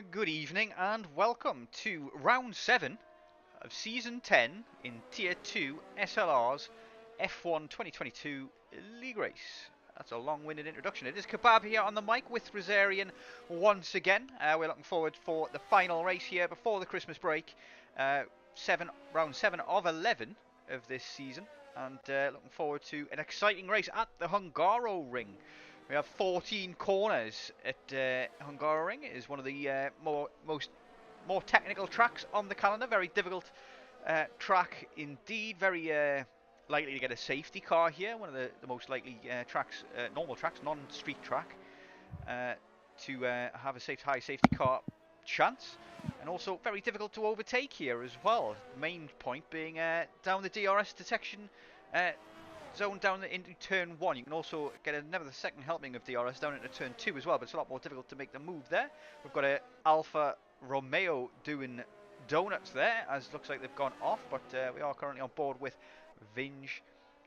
Good evening and welcome to round 7 of season 10 in tier 2 SLR's F1 2022 League Race. That's a long-winded introduction. It is Kebab here on the mic with Hungarian once again. We're looking forward for the final race here before the Christmas break. Round 7 of 11 of this season, and looking forward to an exciting race at the Hungaroring. We have 14 corners at Hungaroring. It is one of the more technical tracks on the calendar. Very difficult track indeed. Very likely to get a safety car here. One of the most likely tracks, normal tracks, non-street track, to have a high safety car chance. And also very difficult to overtake here as well. Main point being down the DRS detection zone down into turn 1. You can also get another second helping of DRS down into turn 2 as well, but it's a lot more difficult to make the move there. We've got a Alfa Romeo doing donuts there, as looks like they've gone off, but we are currently on board with Vinge,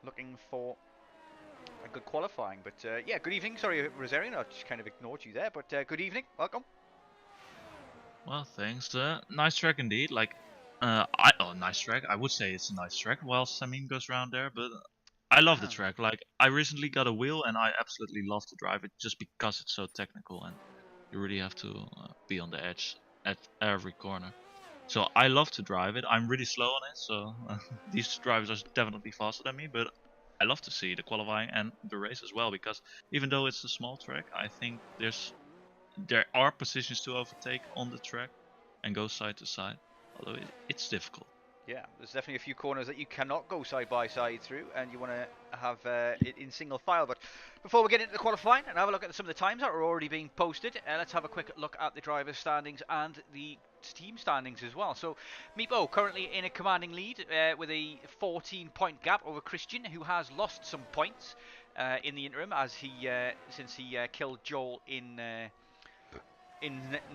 looking for a good qualifying. But yeah, good evening. Sorry, Rosarian, I just kind of ignored you there, but good evening. Welcome. Well, thanks. Nice track indeed. Nice track. I would say it's a nice track while Samin goes around there, but I love the track. Like, I recently got a wheel and I absolutely love to drive it just because it's so technical and you really have to be on the edge at every corner. So I love to drive it. I'm really slow on it, so these drivers are definitely faster than me, but I love to see the qualifying and the race as well, because even though it's a small track, I think there are positions to overtake on the track and go side to side, although it's difficult. Yeah, there's definitely a few corners that you cannot go side by side through, and you want to have it in single file. But before we get into the qualifying and have a look at some of the times that are already being posted, let's have a quick look at the drivers' standings and the team standings as well. So Meepo currently in a commanding lead with a 14-point gap over Christian, who has lost some points in the interim as since he killed Joel in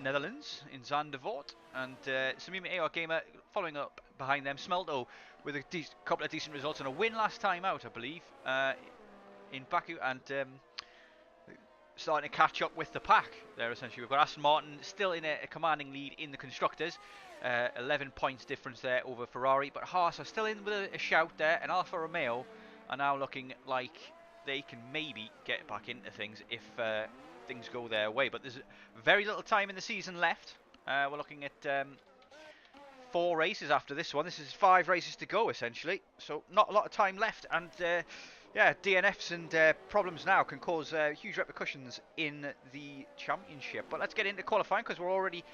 Netherlands, in Zandvoort, and Samima AR Gamer following up behind them. Smelto with a couple of decent results and a win last time out, I believe, in Baku, and starting to catch up with the pack there, essentially. We've got Aston Martin still in a commanding lead in the Constructors, 11 points difference there over Ferrari, but Haas are still in with a shout there, and Alfa Romeo are now looking like they can maybe get back into things if things go their way. But there's very little time in the season left. We're looking at 4 races after this one. This is 5 races to go, essentially, so not a lot of time left, and yeah, DNFs and problems now can cause huge repercussions in the championship. But let's get into qualifying, because we're already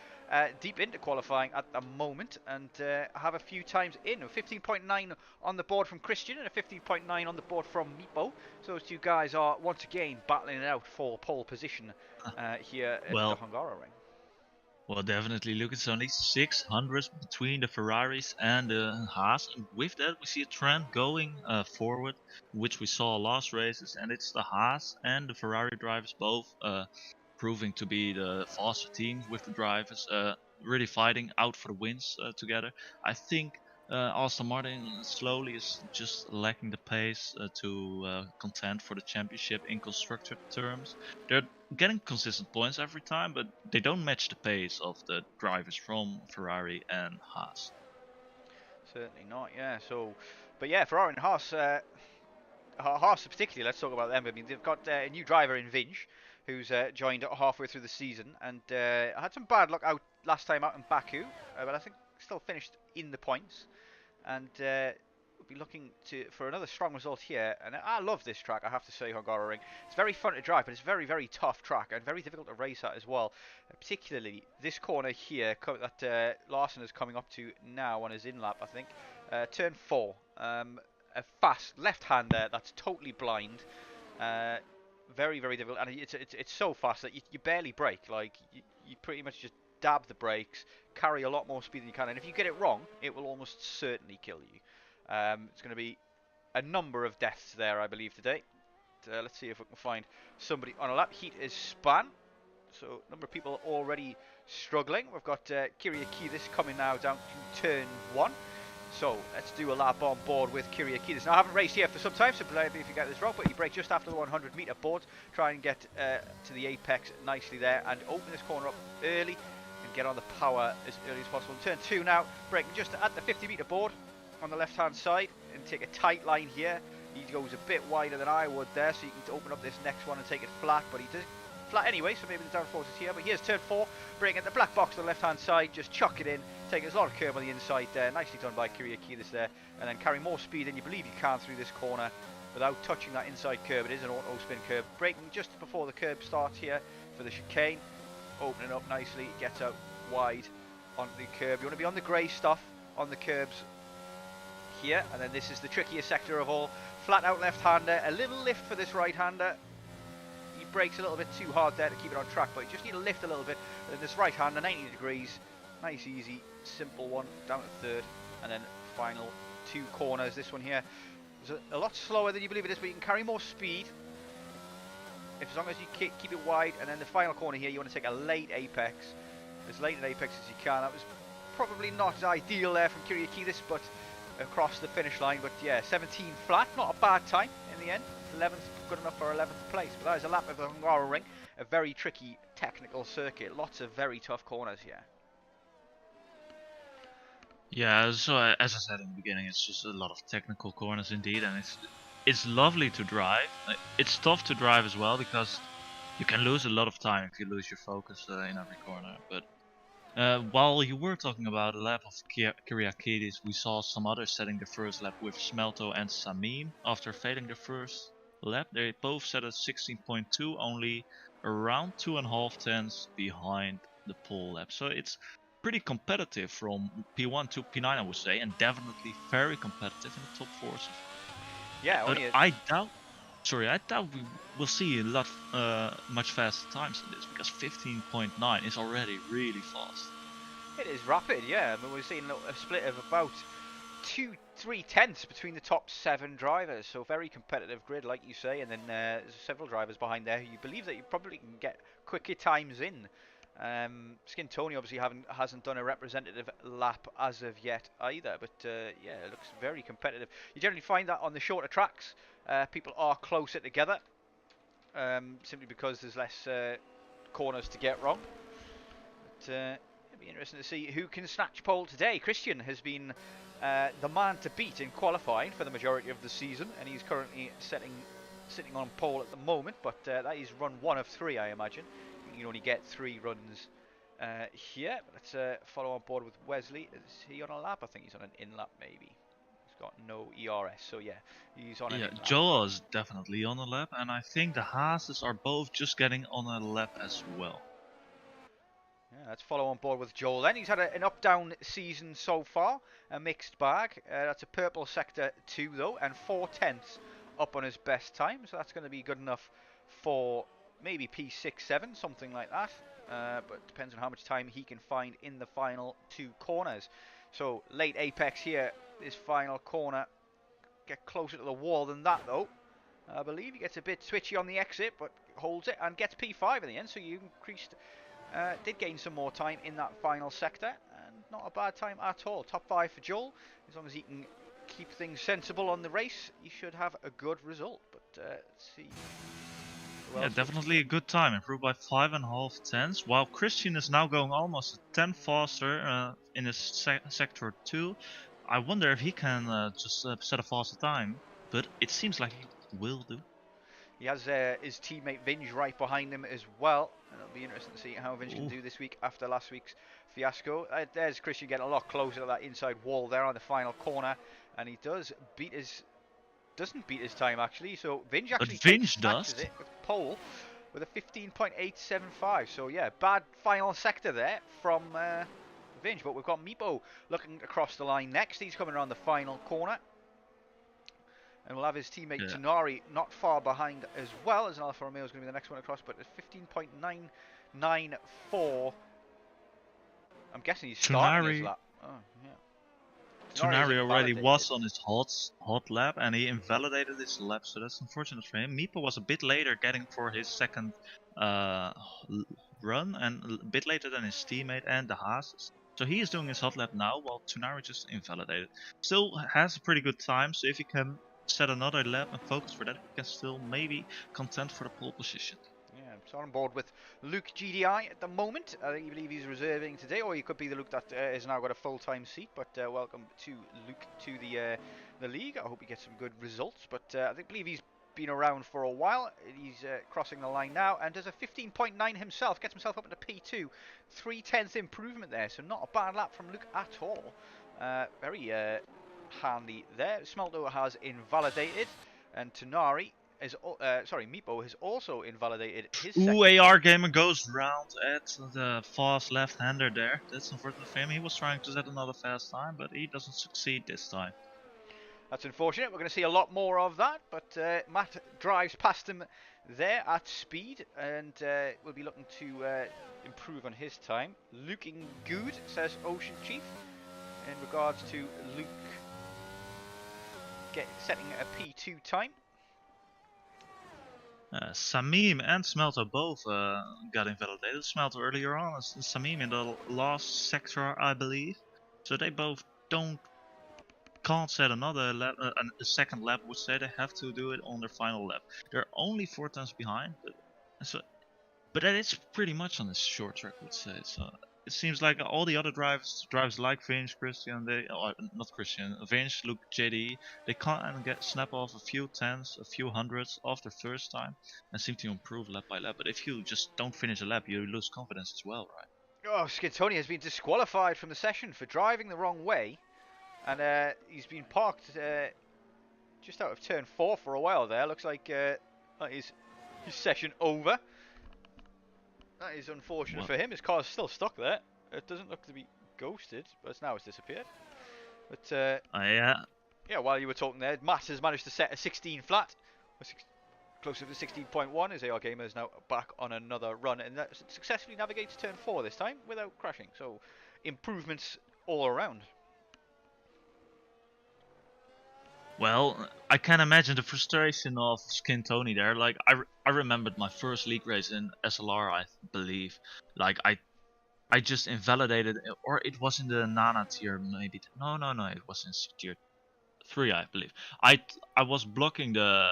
deep into qualifying at the moment, and have a few times in. 15.9 on the board from Christian and a 15.9 on the board from Meepo. So those two guys are once again battling it out for pole position here at the Hungaroring. Well, definitely. Look, it's only 600 between the Ferraris and the Haas, and with that we see a trend going forward, which we saw last races, and it's the Haas and the Ferrari drivers both proving to be the faster teams with the drivers, really fighting out for the wins together. I think Aston Martin slowly is just lacking the pace to contend for the championship in constructor terms. They're getting consistent points every time, but they don't match the pace of the drivers from Ferrari and Haas. Certainly not, yeah. So, but yeah, Ferrari and Haas, Haas particularly, let's talk about them. I mean, they've got a new driver in Vinge, who's joined halfway through the season, and had some bad luck out last time out in Baku, but I think still finished in the points, and we'll be looking for another strong result here. And I love this track, I have to say, Hungaroring. It's very fun to drive, but it's a very, very tough track and very difficult to race at as well. Particularly this corner here that Larson is coming up to now on his in-lap, I think. Turn 4. A fast left hand there that's totally blind. Very, very difficult, and it's so fast that you barely brake. Like, you pretty much just dab the brakes, carry a lot more speed than you can, and if you get it wrong, it will almost certainly kill you. It's going to be a number of deaths there, I believe, today. Let's see if we can find somebody on a lap. Heat is span, so a number of people already struggling. We've got Kyriakidis coming now down to turn 1. So let's do a lap on board with Kyriakidis. Now, I haven't raced here for some time, so maybe if you get this wrong, but you brake just after the 100-meter board, try and get to the apex nicely there, and open this corner up early and get on the power as early as possible. Turn 2 now, braking just at the 50-metre board on the left-hand side and take a tight line here. He goes a bit wider than I would there, so you can open up this next one and take it flat, but he does flat anyway, so maybe the downforce is here. But here's turn 4, braking at the black box on the left-hand side, just chuck it in, take a lot of curve on the inside there, nicely done by Kyriakidis there, and then carry more speed than you believe you can through this corner without touching that inside curve. It is an auto spin curve, braking just before the curb starts here for the chicane, opening up nicely, gets out wide onto the curb. You want to be on the grey stuff on the curbs here, and then this is the trickiest sector of all. Flat out left-hander, a little lift for this right-hander. He brakes a little bit too hard there to keep it on track, but you just need to lift a little bit. And then this right-hander, 90 degrees, nice, easy, simple one, down to third, and then final 2 corners. This one here is a lot slower than you believe it is, but you can carry more speed as long as you keep it wide. And then the final corner here, you want to take a late apex, as late an apex as you can. That was probably not ideal there from Kyriakidis, but across the finish line. But yeah, 17 flat, not a bad time in the end. 11th, good enough for 11th place. But that is a lap of the Hungaroring, a very tricky technical circuit. Lots of very tough corners here. Yeah, so as I said in the beginning, it's just a lot of technical corners indeed, and it's lovely to drive. It's tough to drive as well because you can lose a lot of time if you lose your focus in every corner. But while you were talking about a lap of Kyriakidis, we saw some others setting the first lap with Smelto and Samim. After failing the first lap, they both set at 16.2, only around 2.5 tenths behind the pole lap. So it's pretty competitive from P1 to P9, I would say, and definitely very competitive in the top forces. Yeah, but I doubt we will see a lot much faster times in this, because 15.9 is already really fast. It is rapid, yeah. I mean, we're seeing a split of about 2-3 tenths between the top 7 drivers, so very competitive grid, like you say. And then there's several drivers behind there who you believe that you probably can get quicker times in. Skintoni obviously hasn't done a representative lap as of yet either, but yeah, it looks very competitive. You generally find that on the shorter tracks, people are closer together, simply because there's less corners to get wrong. But it'll be interesting to see who can snatch pole today. Christian has been the man to beat in qualifying for the majority of the season, and he's currently sitting on pole at the moment, but that is run 1 of 3, I imagine. You can only get 3 runs here. Let's follow on board with Wesley. Is he on a lap? I think he's on an in-lap maybe. He's got no ERS, so yeah, he's on an in-lap. Joel is definitely on a lap, and I think the Haases are both just getting on a lap as well. Yeah, let's follow on board with Joel then. He's had an up-down season so far, a mixed bag. That's a purple sector 2 though, and 4 tenths up on his best time, so that's going to be good enough for maybe P6-7, something like that, but it depends on how much time he can find in the final 2 corners. So late apex here, this final corner, get closer to the wall than that though. I believe he gets a bit twitchy on the exit, but holds it and gets P5 in the end, so you increased, did gain some more time in that final sector, and not a bad time at all. Top 5 for Joel, as long as he can keep things sensible on the race, he should have a good result. But let's see. Yeah, definitely a good time, improved by 5.5 tenths, while Christian is now going almost a 10 faster in his sector 2. I wonder if he can just set a faster time, but it seems like he will do. He has his teammate Vinge right behind him as well, and it'll be interesting to see how Vinge can do this week after last week's fiasco. There's Christian getting a lot closer to that inside wall there on the final corner, and he doesn't beat his time actually, so Vinge actually snatches it with pole with a 15.875. So yeah, bad final sector there from Vinge, but we've got Meepo looking across the line next. He's coming around the final corner, and we'll have his teammate Tonari not far behind as well, as an Alfa Romeo is going to be the next one across, but it's 15.994. I'm guessing he's starting his lap. Oh yeah. Tonari already was on his hot lap, and he invalidated his lap, so that's unfortunate for him. Meepo was a bit later getting for his second run, and a bit later than his teammate and the Haases. So he is doing his hot lap now, while Tonari just invalidated. Still has a pretty good time, so if he can set another lap and focus for that, he can still maybe contend for the pole position. Yeah, So on board with Luke GDI at the moment. I believe he's reserving today, or he could be the Luke that has now got a full-time seat. But welcome to Luke to the league. I hope he gets some good results. But I believe he's been around for a while. He's crossing the line now and does a 15.9 himself. Gets himself up into P2. 3/10 improvement there. So not a bad lap from Luke at all. Very handy there. Smelto has invalidated, and Tonari is Meepo has also invalidated his Ooh, second. AR Gamer goes round at the fast left-hander there. That's unfortunate for him. He was trying to set another fast time, but he doesn't succeed this time. That's unfortunate. We're going to see a lot more of that, but Matt drives past him there at speed, and will be looking to improve on his time. Looking good, says Ocean Chief, in regards to Luke setting a P2 time. Samim and Smelter both got invalidated. Smelter earlier on, and Samim in the last sector, I believe. So they both can't set another lap, a second lap. Would say they have to do it on their final lap. They're only 4 times behind, but that is pretty much on this short track, would say. So it seems like all the other drivers like Vince, Christian, not Christian, Vince, Luke, JD, they can't snap off a few tenths, a few hundreds off their first time, and seem to improve lap by lap. But if you just don't finish a lap, you lose confidence as well, right? Oh, Skintoni has been disqualified from the session for driving the wrong way, and he's been parked just out of turn 4 for a while there. Looks like that is his session over. That is unfortunate for him. His car's still stuck there. It doesn't look to be ghosted, but now it's disappeared. But yeah, while you were talking there, Matt has managed to set a 16 flat, closer to 16.1. His AR Gamer is now back on another run, and that successfully navigates turn 4 this time without crashing. So improvements all around. Well, I can imagine the frustration of Skin Tony there. Like, I remembered my first league race in SLR, I believe. Like, I just invalidated, or it was in the Nana tier, maybe. No, it was in tier 3, I believe. I was blocking the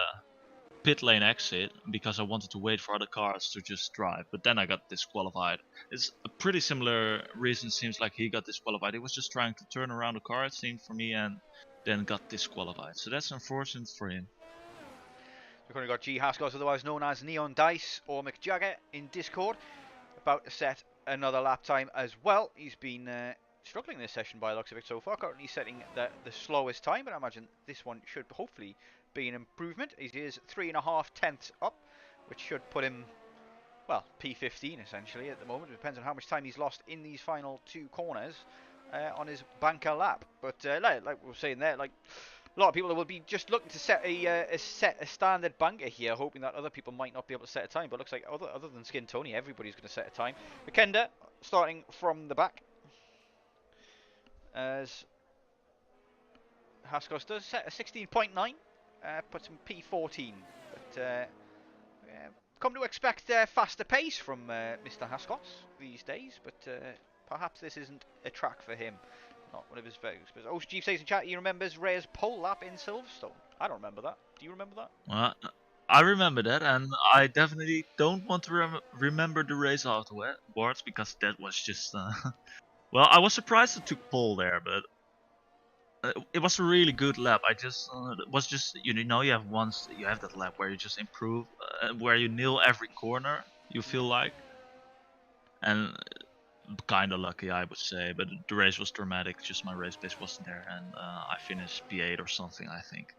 pit lane exit because I wanted to wait for other cars to just drive, but then I got disqualified. It's a pretty similar reason. Seems like he got disqualified. He was just trying to turn around the car, it seemed for me, and then got disqualified. So that's unfortunate for him. We've currently got G Haskell, otherwise known as Neon Dice or McJagger, in Discord, about to set another lap time as well. He's been struggling this session by the looks of it so far, currently setting the slowest time, but I imagine this one should hopefully be an improvement. He is 3.5 tenths up, which should put him, well, P15 essentially at the moment. It depends on how much time he's lost in these final 2 corners on his banker lap. But like we were saying there, like a lot of people will be just looking to set a standard banker here, hoping that other people might not be able to set a time. But it looks like other than Skin Tony, everybody's going to set a time. Makenda starting from the back, as Haskell does set a 16.9, puts him P14. But come to expect faster pace from Mr. Haskell these days, but perhaps this isn't a track for him. Not one of his favorites. But Ocean says in chat he remembers Ray's pole lap in Silverstone. I don't remember that. Do you remember that? I remember that, and I definitely don't want to remember the race afterwards, because that was just... well, I was surprised it took pole there, but it was a really good lap. I just was just, you know, you have that lap where you just improve, where you nail every corner, you feel like, and kind of lucky, I would say. But the race was dramatic. Just my race pace wasn't there, and I finished P8 or something, I think.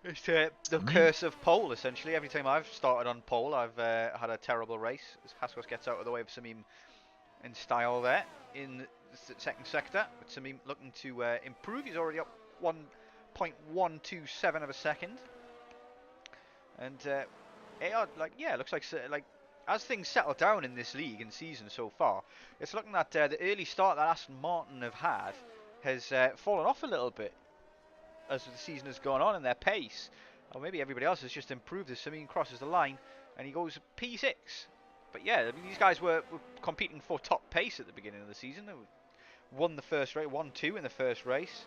It's the curse of pole, essentially. Every time I've started on pole, I've had a terrible race. As Haskell gets out of the way of Samim in style there in the second sector. But Samim looking to improve. He's already up 1.127 of a second. And looks like as things settle down in this league and season so far, it's looking that the early start that Aston Martin have had has fallen off a little bit as the season has gone on, and their pace, or maybe everybody else has just improved as Samim crosses the line and he goes P6. But yeah, I mean, these guys were competing for top pace at the beginning of the season. They won the first race, 1-2 in the first race,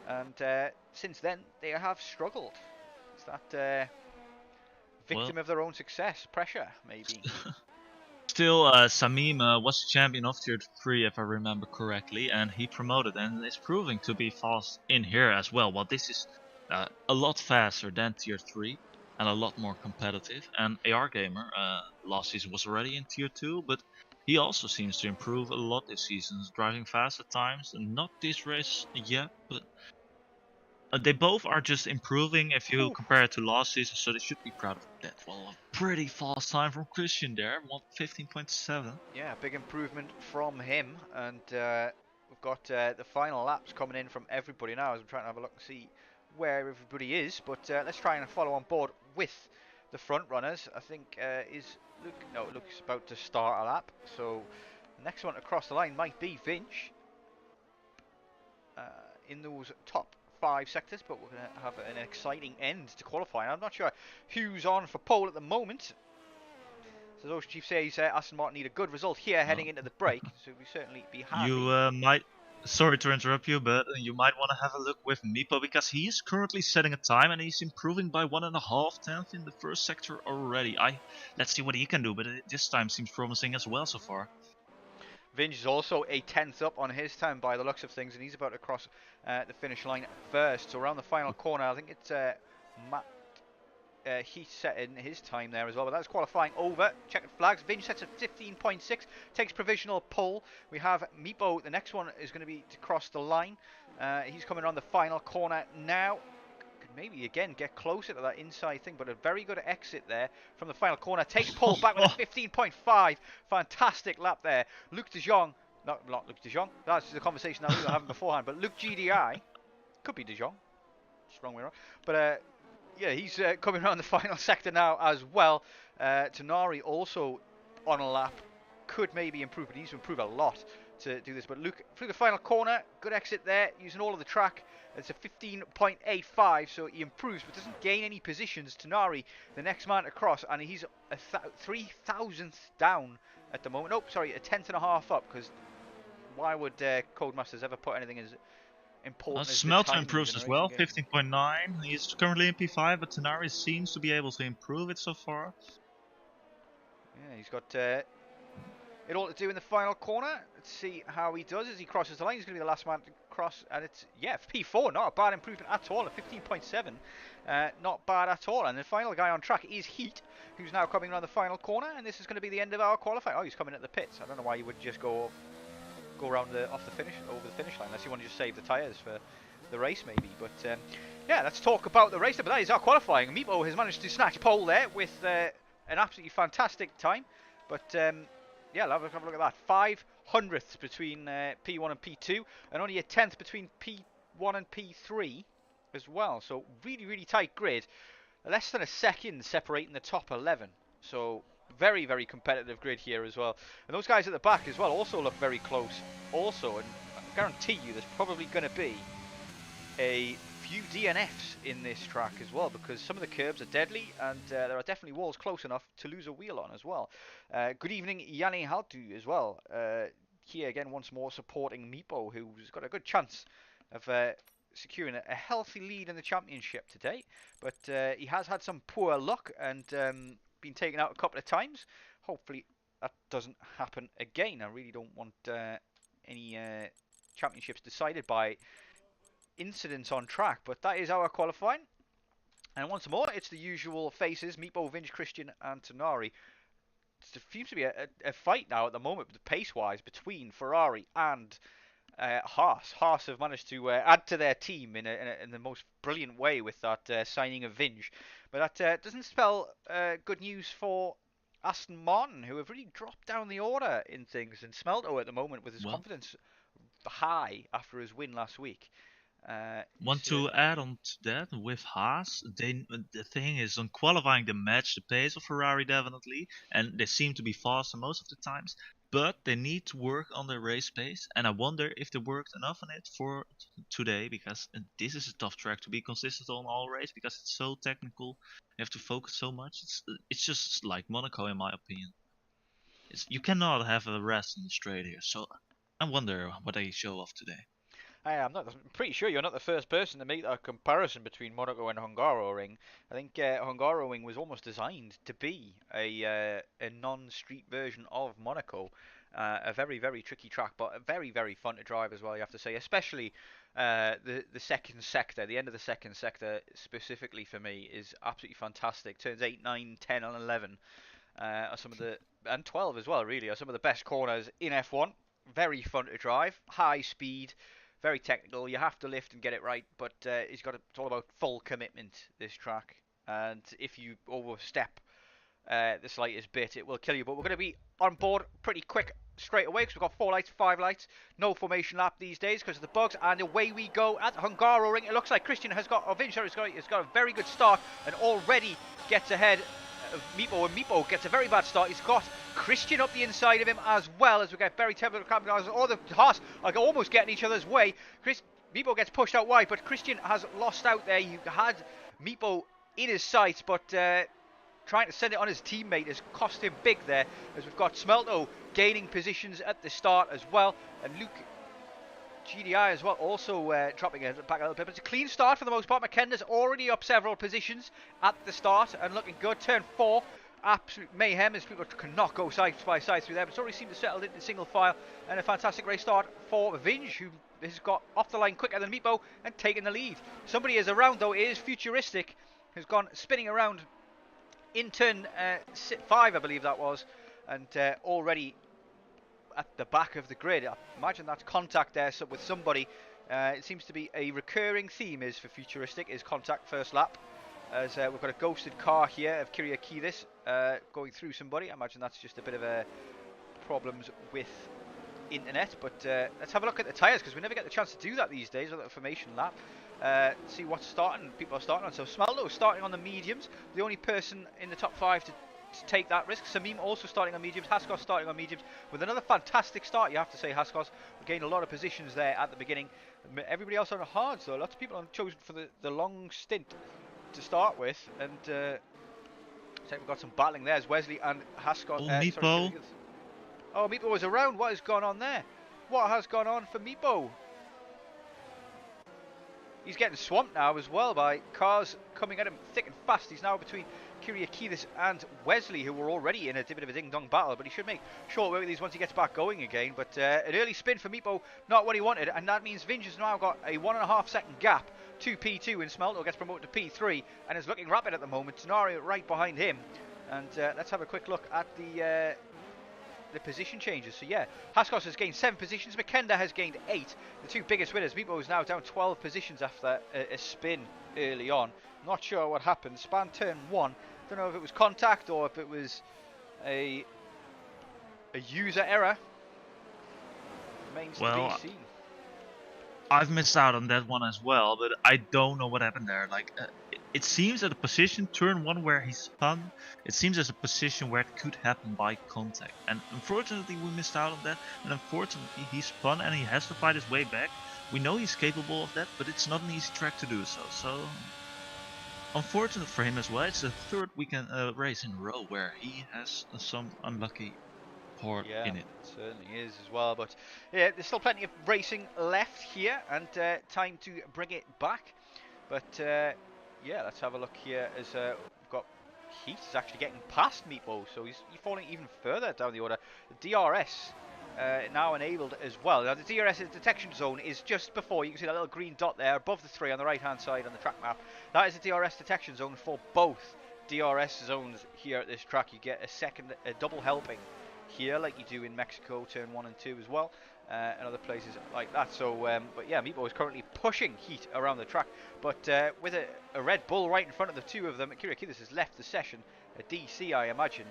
and since then they have struggled. It's that Victim of their own success. Pressure, maybe. Still, Samim was champion of Tier 3 if I remember correctly, and he promoted and is proving to be fast in here as well. Well, this is a lot faster than Tier 3 and a lot more competitive. And AR Gamer last season was already in Tier 2, but he also seems to improve a lot this season, driving fast at times, and not this race yet, but they both are just improving if you compare it to last season, so they should be proud of that. Well, a pretty fast time from Christian there, 15.7. Yeah, big improvement from him, and we've got the final laps coming in from everybody now as I'm trying to have a look and see where everybody is, but let's try and follow on board with the front runners. I think is Luke, no, Luke's about to start a lap, so the next one to cross the line might be Vinch in those top 5 sectors, but we're going to have an exciting end to qualifying. I'm not sure who's on for pole at the moment. So those Chief says Aston Martin need a good result here heading into the break, so we certainly be happy. You might, sorry to interrupt you, but you might want to have a look with Meepo, because he is currently setting a time and he's improving by 1.5 tenths in the first sector already. Let's see what he can do, but this time seems promising as well so far. Vinge is also a 10th up on his time by the looks of things, and he's about to cross the finish line first. So around the final corner, I think it's Matt Heath setting his time there as well. But that's qualifying over. Checkered flags. Vinge sets at 15.6, takes provisional pole. We have Meepo. The next one is going to be to cross the line. He's coming around the final corner now. Maybe again get closer to that inside thing, but a very good exit there from the final corner. Takes pole back with a 15.5. Fantastic lap there. Luc de Jong, not Luc de Jong, that's the conversation that we were having beforehand, but Luc GDI, could be de Jong, just wrong way around, but yeah, he's coming around the final sector now as well. Tenari also on a lap, could maybe improve, but he needs to improve a lot to do this. But Luke through the final corner, good exit there, using all of the track. It's a 15.85, so he improves, but doesn't gain any positions. Tenari, the next man to cross, and he's a 3,000th down at the moment. Nope, sorry, a 10th and a half up, because why would Codemasters ever put anything as important as Smelter improves as well, 15.9. He's currently in P5, but Tenari seems to be able to improve it so far. Yeah, he's got it all to do in the final corner. Let's see how he does as he crosses the line. He's going to be the last man to cross, and it's, yeah, P4, not a bad improvement at all, a 15.7, not bad at all. And the final guy on track is Heat, who's now coming around the final corner, and this is going to be the end of our qualifying. Oh, he's coming at the pits. I don't know why you would just go around over the finish line, unless you want to just save the tyres for the race maybe. But yeah, let's talk about the race. But that is our qualifying. Meepo has managed to snatch pole there with an absolutely fantastic time. But yeah, have a look at that. 500ths between P1 and P2, and only a 10th between P1 and P3 as well. So really, really tight grid. Less than a second separating the top 11. So very, very competitive grid here as well. And those guys at the back as well also look very close also. And I guarantee you there's probably going to be a few DNFs in this track as well, because some of the curbs are deadly, and there are definitely walls close enough to lose a wheel on as well. Good evening, Yanni Haltu as well. Here again once more supporting Meepo, who's got a good chance of securing a healthy lead in the championship today, but he has had some poor luck and been taken out a couple of times. Hopefully that doesn't happen again. I really don't want any championships decided by incidents on track, but that is our qualifying. And once more, it's the usual faces: Meepo, Vinge, Christian, and Tenari. There seems to be a fight now at the moment, pace-wise, between Ferrari and Haas. Haas have managed to add to their team in the most brilliant way with that signing of Vinge. But that doesn't spell good news for Aston Martin, who have really dropped down the order in things. And Smelto at the moment, with his confidence high after his win last week. Want to add on to that with Haas, the thing is, on qualifying, they match the pace of Ferrari definitely, and they seem to be faster most of the times, but they need to work on their race pace, and I wonder if they worked enough on it for today, because this is a tough track to be consistent on all race, because it's so technical, you have to focus so much. It's just like Monaco in my opinion. You cannot have a rest in the straight here, so I wonder what they show off today. I'm pretty sure you're not the first person to make that comparison between Monaco and Hungaroring. I think Hungaroring was almost designed to be a non-street version of Monaco. A very, very tricky track, but very, very fun to drive as well, you have to say. Especially the second sector, the end of the second sector specifically for me is absolutely fantastic. Turns 8, 9, 10 and 11 are some of the, and 12 as well really, are some of the best corners in F1. Very fun to drive, high speed, very technical. You have to lift and get it right, but it's all about full commitment, this track. And if you overstep the slightest bit, it will kill you. But we're going to be on board pretty quick straight away because we've got 4 lights, 5 lights, no formation lap these days because of the bugs, and away we go at Hungaroring. It looks like Christian has got, or Vincher has got a very good start and already gets ahead of Meepo, and Meepo gets a very bad start. He's got Christian up the inside of him as well as we get very terrible. All the Haas are almost getting each other's way. Meepo gets pushed out wide, but Christian has lost out there. You had Meepo in his sights, but trying to send it on his teammate has cost him big there, as we've got Smelto gaining positions at the start as well, and Luke GDI as well also dropping it back a little bit, but it's a clean start for the most part. McKenna's already up several positions at the start and looking good. Turn 4, absolute mayhem as people cannot go side by side through there, but it's already seemed to settle into single file, and a fantastic race start for Vinge, who has got off the line quicker than Meepo and taken the lead. Somebody is around though. It is Futuristic, who's gone spinning around in turn 5, I believe that was, and already at the back of the grid. I imagine that's contact there with somebody. It seems to be a recurring theme is for Futuristic is contact first lap, as we've got a ghosted car here of Kyriakidis going through somebody. I imagine that's just a bit of problems with internet, but let's have a look at the tyres because we never get the chance to do that these days with the formation lap. See what's starting, people are starting on. So Smelto starting on the mediums, the only person in the top 5 to take that risk. Samim also starting on mediums, Haskos starting on mediums with another fantastic start, you have to say. Haskos gained a lot of positions there at the beginning. Everybody else on the hards though, lots of people have chosen for the long stint to start with, and I think we've got some battling there as Wesley and Haskos. Meepo. Oh, Meepo was around. What has gone on there? What has gone on for Meepo? He's getting swamped now as well by cars coming at him thick and fast. He's now between Kyriakidis and Wesley, who were already in a bit of a ding-dong battle, but he should make short work with these once he gets back going again. But an early spin for Meepo, not what he wanted, and that means Vinge has now got a 1.5 second gap to P2, and Smelto gets promoted to P3 and is looking rapid at the moment. Scenario right behind him, and let's have a quick look at the position changes. So yeah, Haskos has gained 7 positions, McKenna has gained 8. The two biggest winners. Meepo is now down 12 positions after a spin early on. Not sure what happened. Span turn 1. Don't know if it was contact or if it was a user error. Remains to be seen. I've missed out on that one as well, but I don't know what happened there. Like, it seems that the position turn 1 where he spun, it seems as a position where it could happen by contact. And unfortunately we missed out on that, and unfortunately he spun and he has to fight his way back. We know he's capable of that, but it's not an easy track to do so. So, unfortunate for him as well. It's the 3rd weekend race in a row where he has some unlucky part in it. Certainly is as well, but yeah, there's still plenty of racing left here and time to bring it back. But yeah, let's have a look here as we've got Heath is actually getting past Meepo, so he's falling even further down the order. The DRS now enabled as well. Now the DRS detection zone is just before, you can see that little green dot there above the 3 on the right hand side on the track map. That is the DRS detection zone for both DRS zones here at this track. You get a double helping here like you do in Mexico turn 1 and 2 as well, and other places like that. So but yeah, Meepo is currently pushing Heat around the track, but with a Red Bull right in front of the two of them. Kyriakidis has left the session, a DC I imagine.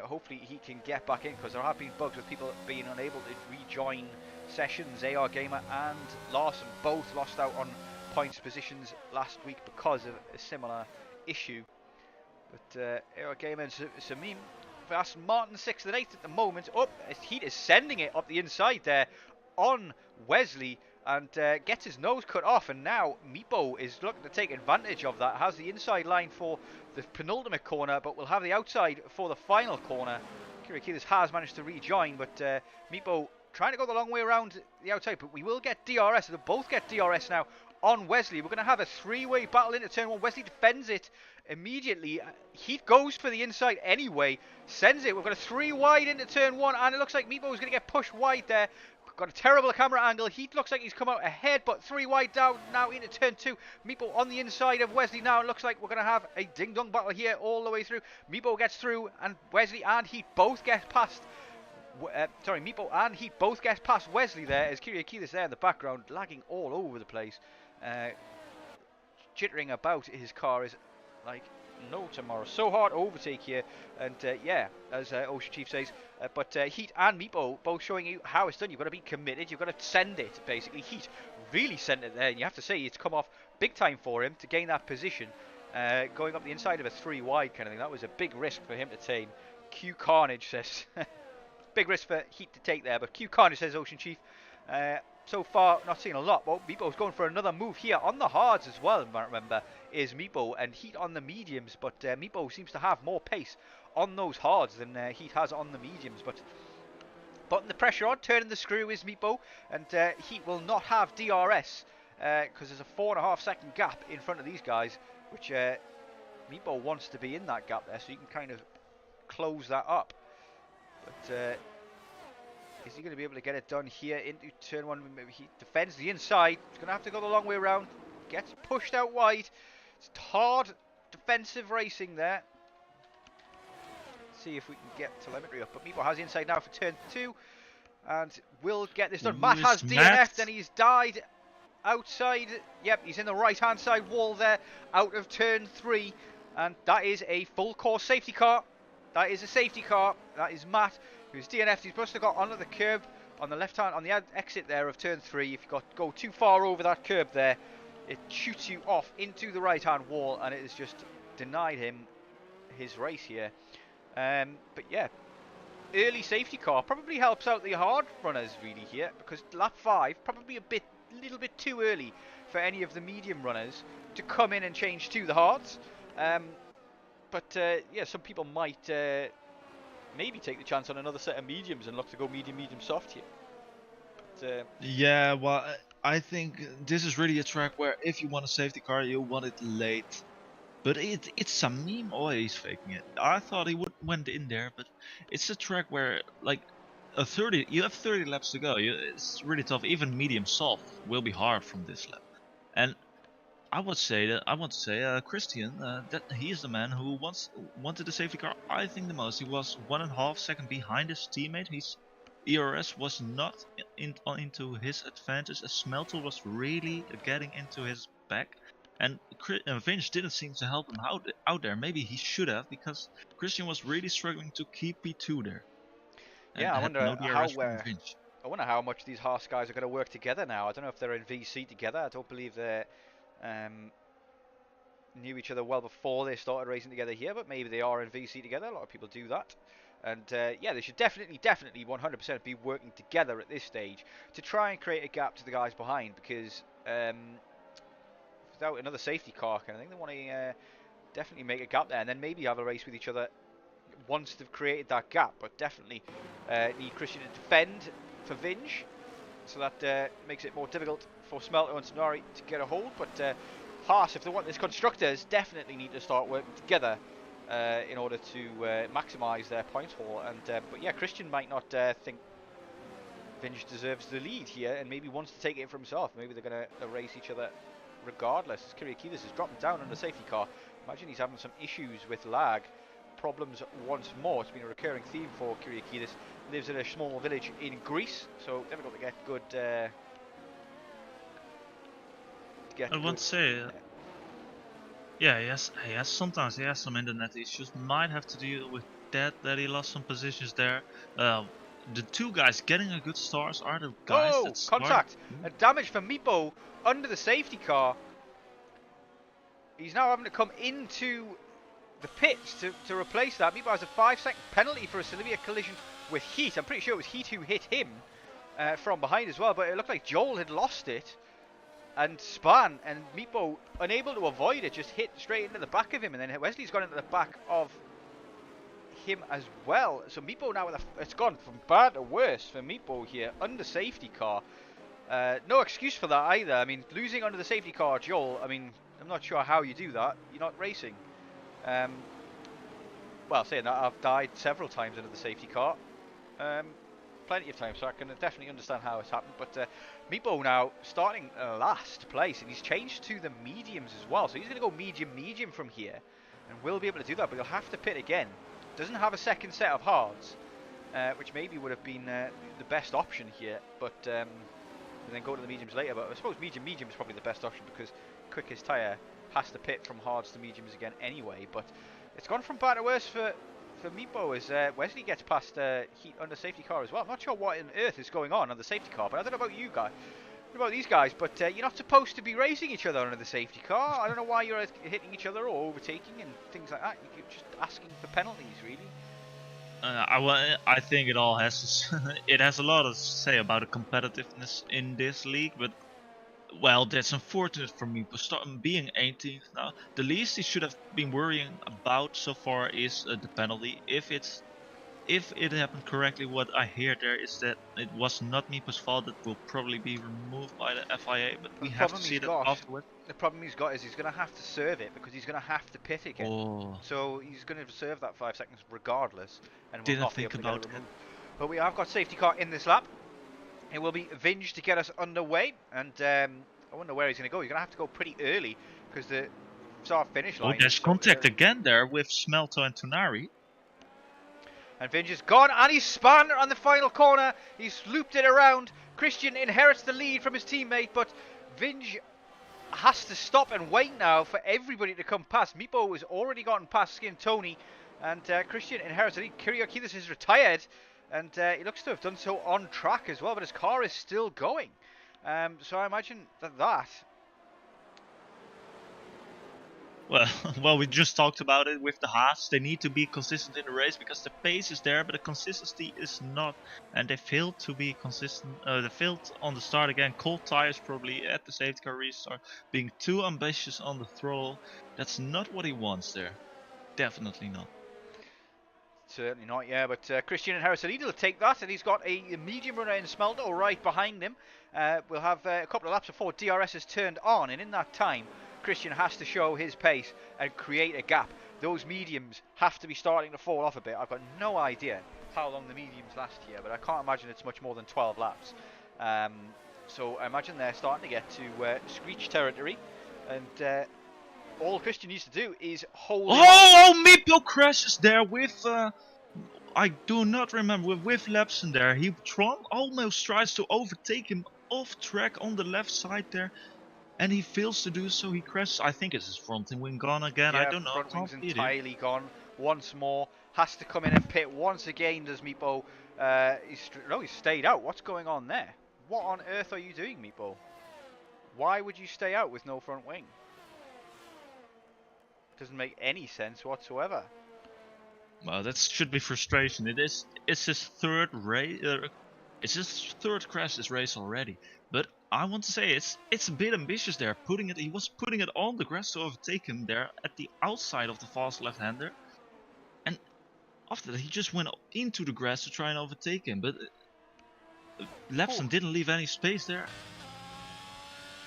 Hopefully he can get back in, because there have been bugs with people being unable to rejoin sessions. AR Gamer and Larson both lost out on points positions last week because of a similar issue. But AR Gamer and Samim, Aston Martin 6th and 8th at the moment. Heat is sending it up the inside there on Wesley and gets his nose cut off, and now Meepo is looking to take advantage of that. Has the inside line for the penultimate corner, but will have the outside for the final corner. Kyriakidis has managed to rejoin, but Meepo trying to go the long way around the outside, but we will get DRS. They'll both get DRS now on Wesley. We're going to have a three-way battle into turn 1. Wesley defends it immediately. Heat goes for the inside anyway, sends it. We've got a 3 wide into turn 1, and it looks like Meepo is going to get pushed wide there. Got a terrible camera angle. Heat looks like he's come out ahead, but 3 wide down now into turn 2. Meepo on the inside of Wesley now. It looks like we're going to have a ding-dong battle here all the way through. Meepo gets through, and Wesley and Heat both get past. Meepo and Heat both get past Wesley there, as Kyriakidis there in the background, lagging all over the place. Jittering about his car is like no tomorrow. So hard to overtake here, and yeah, as Ocean Chief says, but Heat and Meepo both showing you how it's done. You've got to be committed, you've got to send it, basically. Heat really sent it there, and you have to say it's come off big time for him to gain that position, going up the inside of a 3 wide kind of thing. That was a big risk for him to take. Q Carnage says big risk for Heat to take there, but Q Carnage says Ocean Chief. So far, not seeing a lot. Well, Meepo's going for another move here on the hards as well, remember, is Meepo, and Heat on the mediums, but Meepo seems to have more pace on those hards than Heat has on the mediums, but putting the pressure on, turning the screw is Meepo, and Heat will not have DRS, because there's a 4.5 second gap in front of these guys, which Meepo wants to be in that gap there, so you can kind of close that up. But is he going to be able to get it done here into turn 1? Maybe he defends the inside. He's going to have to go the long way around. Gets pushed out wide. It's hard defensive racing there. Let's see if we can get telemetry up. But Meepo has the inside now for turn 2. And will get this done. Matt has DNF'd and he's died outside. Yep, he's in the right-hand side wall there out of turn 3. And that is a full course safety car. That is a safety car. That is Matt, who's DNF'd. He's supposed to have got onto the curb on the left hand, on the exit there of turn 3. If you go too far over that curb there, it shoots you off into the right hand wall, and it has just denied him his race here. But yeah, early safety car probably helps out the hard runners really here, because lap 5 probably a little bit too early for any of the medium runners to come in and change to the hards. But yeah, some people might maybe take the chance on another set of mediums and look to go medium soft here. But, yeah, well, I think this is really a track where if you want a safety car, you want it late. But it's a meme, or he's faking it. I thought he went in there, but it's a track where like you have 30 laps to go. It's really tough. Even medium soft will be hard from this lap. And I want to say Christian, that he's the man who wanted the safety car, I think, the most. He was 1.5 seconds behind his teammate. His ERS was not into his advantage, as Smelter was really getting into his back. And Vince didn't seem to help him out there. Maybe he should have, because Christian was really struggling to keep P2 there. Yeah, I wonder how much these Haas guys are going to work together now. I don't know if they're in VC together. I don't believe they're knew each other well before they started racing together here, but maybe they are in VC together. A lot of people do that, and yeah, they should definitely 100% be working together at this stage to try and create a gap to the guys behind, because without another safety car kind of thing, they want to definitely make a gap there, and then maybe have a race with each other once they've created that gap. But definitely need Christian to defend for Vinge, so that makes it more difficult for Smelter and Sonari to get a hold. But Haas, if they want this, constructors definitely need to start working together in order to maximise their points haul. And but yeah, Christian might not think Vinge deserves the lead here, and maybe wants to take it for himself. Maybe they're going to race each other regardless. As Kyriakidis is dropping down on the safety car. Imagine he's having some issues with lag problems once more. It's been a recurring theme for Kyriakidis. Lives in a small village in Greece, so difficult to get good. I want to say, yeah, he has sometimes he has some internet issues. Might have to deal with that he lost some positions there. The two guys getting a good start are the guys that start. Contact and damage for Meepo under the safety car. He's now having to come into the pits to replace that. Meepo has a 5-second penalty for a severe collision with Heat. I'm pretty sure it was Heat who hit him from behind as well, but it looked like Joel had lost it and spun, and Meepo, unable to avoid it, just hit straight into the back of him, and then Wesley's gone into the back of him as well. So Meepo now, it's gone from bad to worse for Meepo here, under safety car. No excuse for that either. I mean, losing under the safety car, Joel, I mean, I'm not sure how you do that. You're not racing. Well, saying that, I've died several times under the safety car. Plenty of times, so I can definitely understand how it's happened. But Meepo now starting last place, and he's changed to the mediums as well. So he's going to go medium from here, and will be able to do that, but he'll have to pit again. Doesn't have a second set of hards, which maybe would have been the best option here, but and then go to the mediums later. But I suppose medium is probably the best option, because quickest tyre has to pit from hards to mediums again anyway. But it's gone from bad to worse for Meepo as Wesley gets past Heat under safety car as well. I'm not sure what on earth is going on the safety car, but I don't know about you guys, about these guys, but you're not supposed to be racing each other under the safety car. I don't know why you're hitting each other or overtaking and things like that. You're just asking for penalties, really. I think it all has it has a lot to say about the competitiveness in this league, but well, that's unfortunate for me. Being 18th now, the least he should have been worrying about so far is the penalty. If it happened correctly, what I hear there is that it was not Meepo's fault. It will probably be removed by the FIA, but we have to see that afterwards. The problem he's got is he's going to have to serve it, because he's going to have to pit again. Oh. So he's going to serve that 5 seconds regardless, and will Didn't not be think able to get about it it. removed. But we have got safety car in this lap. It will be Vinge to get us underway, and I wonder where he's going to go. He's going to have to go pretty early, because the start-finish line. Oh, there's contact again there with Smelto and Tunari. And Vinge is gone, and he's spun on the final corner. He's looped it around. Christian inherits the lead from his teammate, but Vinge has to stop and wait now for everybody to come past. Meepo has already gotten past Skin Tony, and Christian inherits the lead. Kyriakidis is retired, and he looks to have done so on track as well, but his car is still going. So I imagine that. Well, we just talked about it with the Haas. They need to be consistent in the race, because the pace is there, but the consistency is not. And they failed to be consistent. They failed on the start again. Cold tires probably at the safety car restart. Being too ambitious on the throttle. That's not what he wants there. Definitely not. Certainly not, yeah. But Christian and Harrison will take that, and he's got a medium runner in Smelto right behind him. We'll have a couple of laps before DRS is turned on, and in that time, Christian has to show his pace and create a gap. Those mediums have to be starting to fall off a bit. I've got no idea how long the mediums last here, but I can't imagine it's much more than 12 laps. So I imagine they're starting to get to screech territory, and all Christian needs to do is hold. Oh, Meepo crashes there with. I do not remember, with Lepson there. Tron almost tries to overtake him off track on the left side there. And he fails to do so. He crashes. I think it's his front wing gone again. Yeah, I don't know. Front wing's entirely gone. Once more, has to come in and pit once again. Does Meepo? He's stayed out. What's going on there? What on earth are you doing, Meepo? Why would you stay out with no front wing? Doesn't make any sense whatsoever. Well, that should be frustration. It's his third race. It's his third crash this race already. But I want to say it's a bit ambitious there. He was putting it on the grass to overtake him there at the outside of the fast left-hander, and after that he just went into the grass to try and overtake him. But Lepson didn't leave any space there.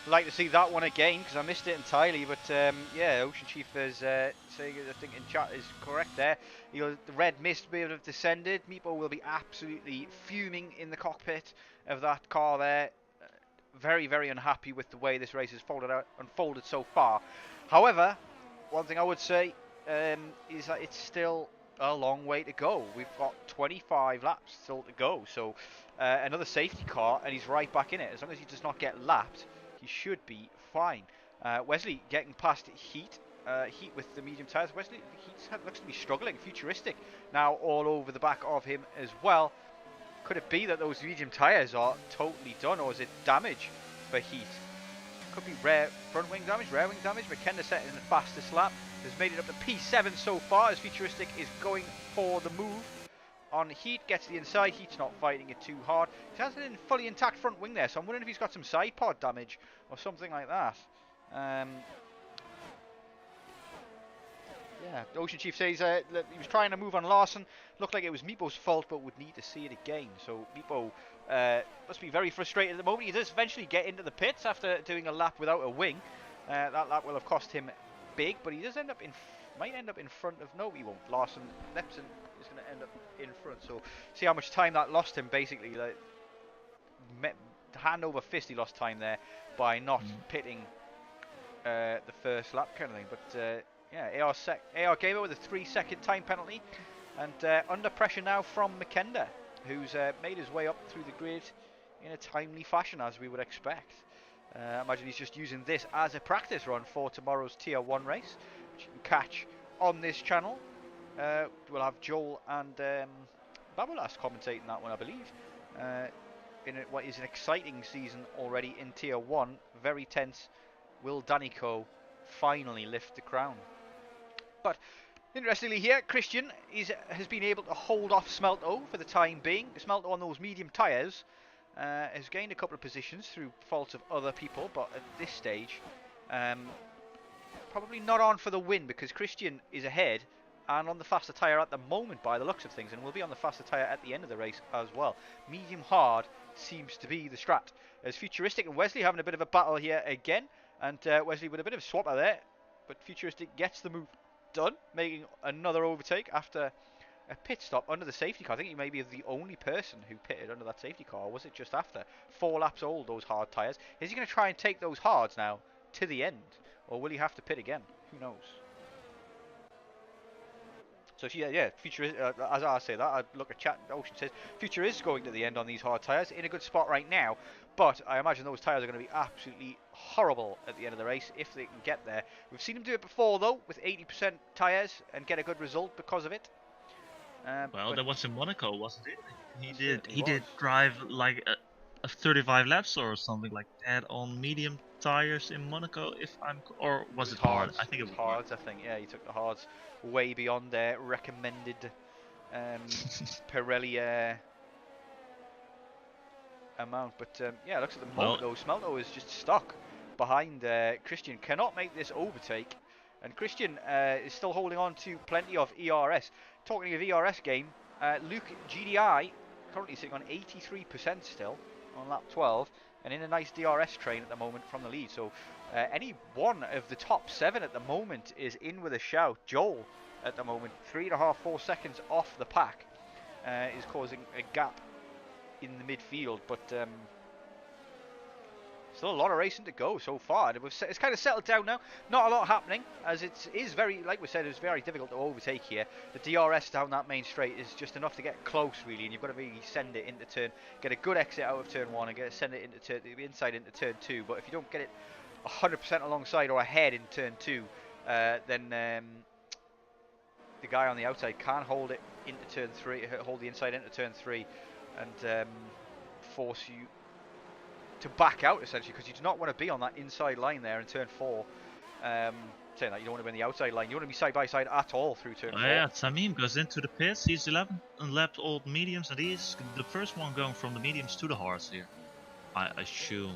I'd like to see that one again, because I missed it entirely. But yeah, Ocean Chief is saying, I think in chat is correct there. The red mist will have descended. Meepo will be absolutely fuming in the cockpit of that car there. Very, very unhappy with the way this race has unfolded so far. However, one thing I would say is that it's still a long way to go. We've got 25 laps still to go. So another safety car, and he's right back in it. As long as he does not get lapped, he should be fine. Wesley getting past Heat. Heat with the medium tyres. Wesley looks to be struggling. Futuristic now all over the back of him as well. Could it be that those medium tyres are totally done, or is it damage for Heat? Could be rare front wing damage, rear wing damage. McKenna set in the fastest lap. Has made it up to P7 so far, as Futuristic is going for the move on Heat. Gets the inside. Heat's not fighting it too hard. He has a fully intact front wing there, so I'm wondering if he's got some side pod damage or something like that. Yeah, Ocean Chief says that he was trying to move on Larson. Looked like it was Meepo's fault, but would need to see it again. So Meepo must be very frustrated at the moment. He does eventually get into the pits after doing a lap without a wing. That lap will have cost him big, but he does end up might end up in front of. No, he won't. Larson, Lepson is going to end up in front. So see how much time that lost him. Basically, like hand over fist, he lost time there by not pitting the first lap kind of thing. But yeah, AR Gamer with a 3-second time penalty, and under pressure now from Makenda, who's made his way up through the grid in a timely fashion, as we would expect. I imagine he's just using this as a practice run for tomorrow's Tier 1 race, which you can catch on this channel. We'll have Joel and Babulas commentating that one, I believe. In what is an exciting season already in Tier 1. Very tense. Will Danico finally lift the crown? But interestingly here, Christian has been able to hold off Smelto for the time being. Smelto on those medium tyres has gained a couple of positions through faults of other people, but at this stage, probably not on for the win, because Christian is ahead and on the faster tyre at the moment by the looks of things, and will be on the faster tyre at the end of the race as well. Medium hard seems to be the strat. As Futuristic and Wesley having a bit of a battle here again, and Wesley with a bit of a swapper there, but Futuristic gets the move done, making another overtake after a pit stop under the safety car. I think he may be the only person who pitted under that safety car, or was it just after? 4 laps old, those hard tyres. Is he going to try and take those hards now to the end, or will he have to pit again? Who knows? So yeah, Future is, as I say that, I look at chat, Ocean says, Future is going to the end on these hard tyres, in a good spot right now, but I imagine those tyres are going to be absolutely horrible at the end of the race, if they can get there. We've seen him do it before, though, with 80% tyres, and get a good result because of it. Well, that was in Monaco, wasn't it? He was. did drive like a 35 laps or something like that on medium tires in Monaco, or was it hard? I think it was hards. I think, yeah, he took the hards way beyond their recommended Pirelli amount. But yeah, looks at the moment though, Smelto is just stuck behind Christian, cannot make this overtake, and Christian is still holding on to plenty of ERS. Talking of ERS game, Luke GDI currently sitting on 83% still on lap 12, and in a nice DRS train at the moment from the lead. So any one of the top 7 at the moment is in with a shout. Joel at the moment 3.5-4 seconds off the pack, is causing a gap in the midfield, but still a lot of racing to go so far. It's kind of settled down now. Not a lot happening, as it is very, like we said, it's very difficult to overtake here. The DRS down that main straight is just enough to get close, really, and you've got to really send it into turn, get a good exit out of turn 1 and send it into the inside into turn 2. But if you don't get it 100% alongside or ahead in turn 2, then the guy on the outside can't hold it into turn 3, hold the inside into turn 3, and force you to back out, essentially, because you do not want to be on that inside line there in turn 4. Saying that, you don't want to be on the outside line, you don't want to be side by side at all through turn 4. Yeah, Tamim goes into the pits, he's 11 and lapped all mediums, and he's the first one going from the mediums to the hards here. I assume.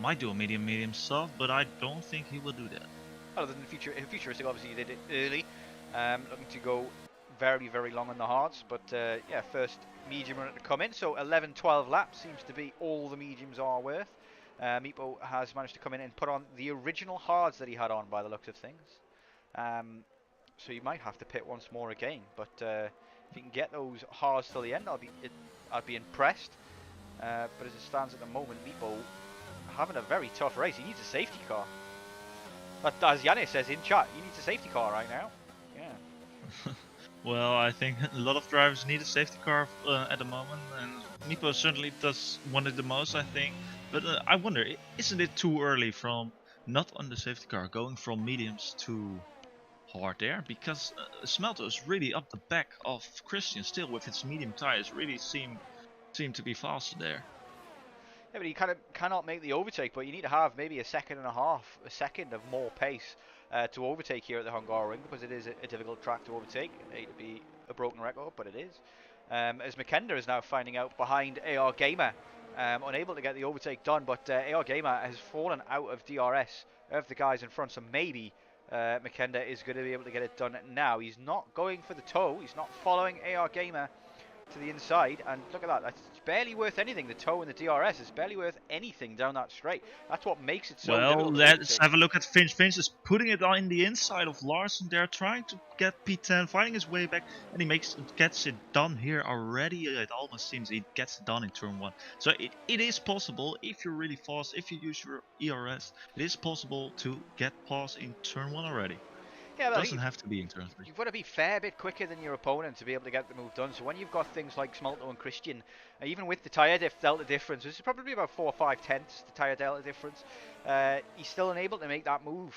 Might do a medium soft, but I don't think he will do that. Other than Futuristic, obviously, he did it early. Looking to go very, very long on the hards, but yeah, first medium runner to come in, so 11-12 laps seems to be all the mediums are worth. Meepo has managed to come in and put on the original hards that he had on by the looks of things, so you might have to pit once more again, but if you can get those hards till the end, I'd be impressed. But as it stands at the moment, Meepo having a very tough race. He needs a safety car. As Yannis says in chat, he needs a safety car right now. Yeah. Well, I think a lot of drivers need a safety car at the moment, and Meepo certainly does want it the most, I think. But I wonder, isn't it too early from not on the safety car, going from mediums to hard there? Because Smelto is really up the back of Christian still with its medium tires, really seem to be faster there. Yeah, but he kind of cannot make the overtake, but you need to have maybe a second of more pace to overtake here at the Hungarian, because it is a difficult track to overtake. It may be a broken record, but it is. As Makenda is now finding out behind AR Gamer, unable to get the overtake done, but AR Gamer has fallen out of DRS of the guys in front, so maybe Makenda is going to be able to get it done now. He's not going for the toe. He's not following AR Gamer to the inside, and look at that, that's barely worth anything. The toe and the DRS is barely worth anything down that straight. That's what makes it so Well, difficult to let's overtake. have a look at Finch. Finch is putting it on the inside of Larson there, trying to get P10, finding his way back, and he gets it done here already. It almost seems he gets it done in turn 1. So it is possible, if you're really fast, if you use your ERS, it is possible to get past in turn 1 already. Yeah, but Doesn't have to be in turn 3. You've got to be a fair bit quicker than your opponent to be able to get the move done. So when you've got things like Smelto and Christian, even with the tyre delta difference, which is probably about 4 or 5 tenths, the tyre delta difference, he's still unable to make that move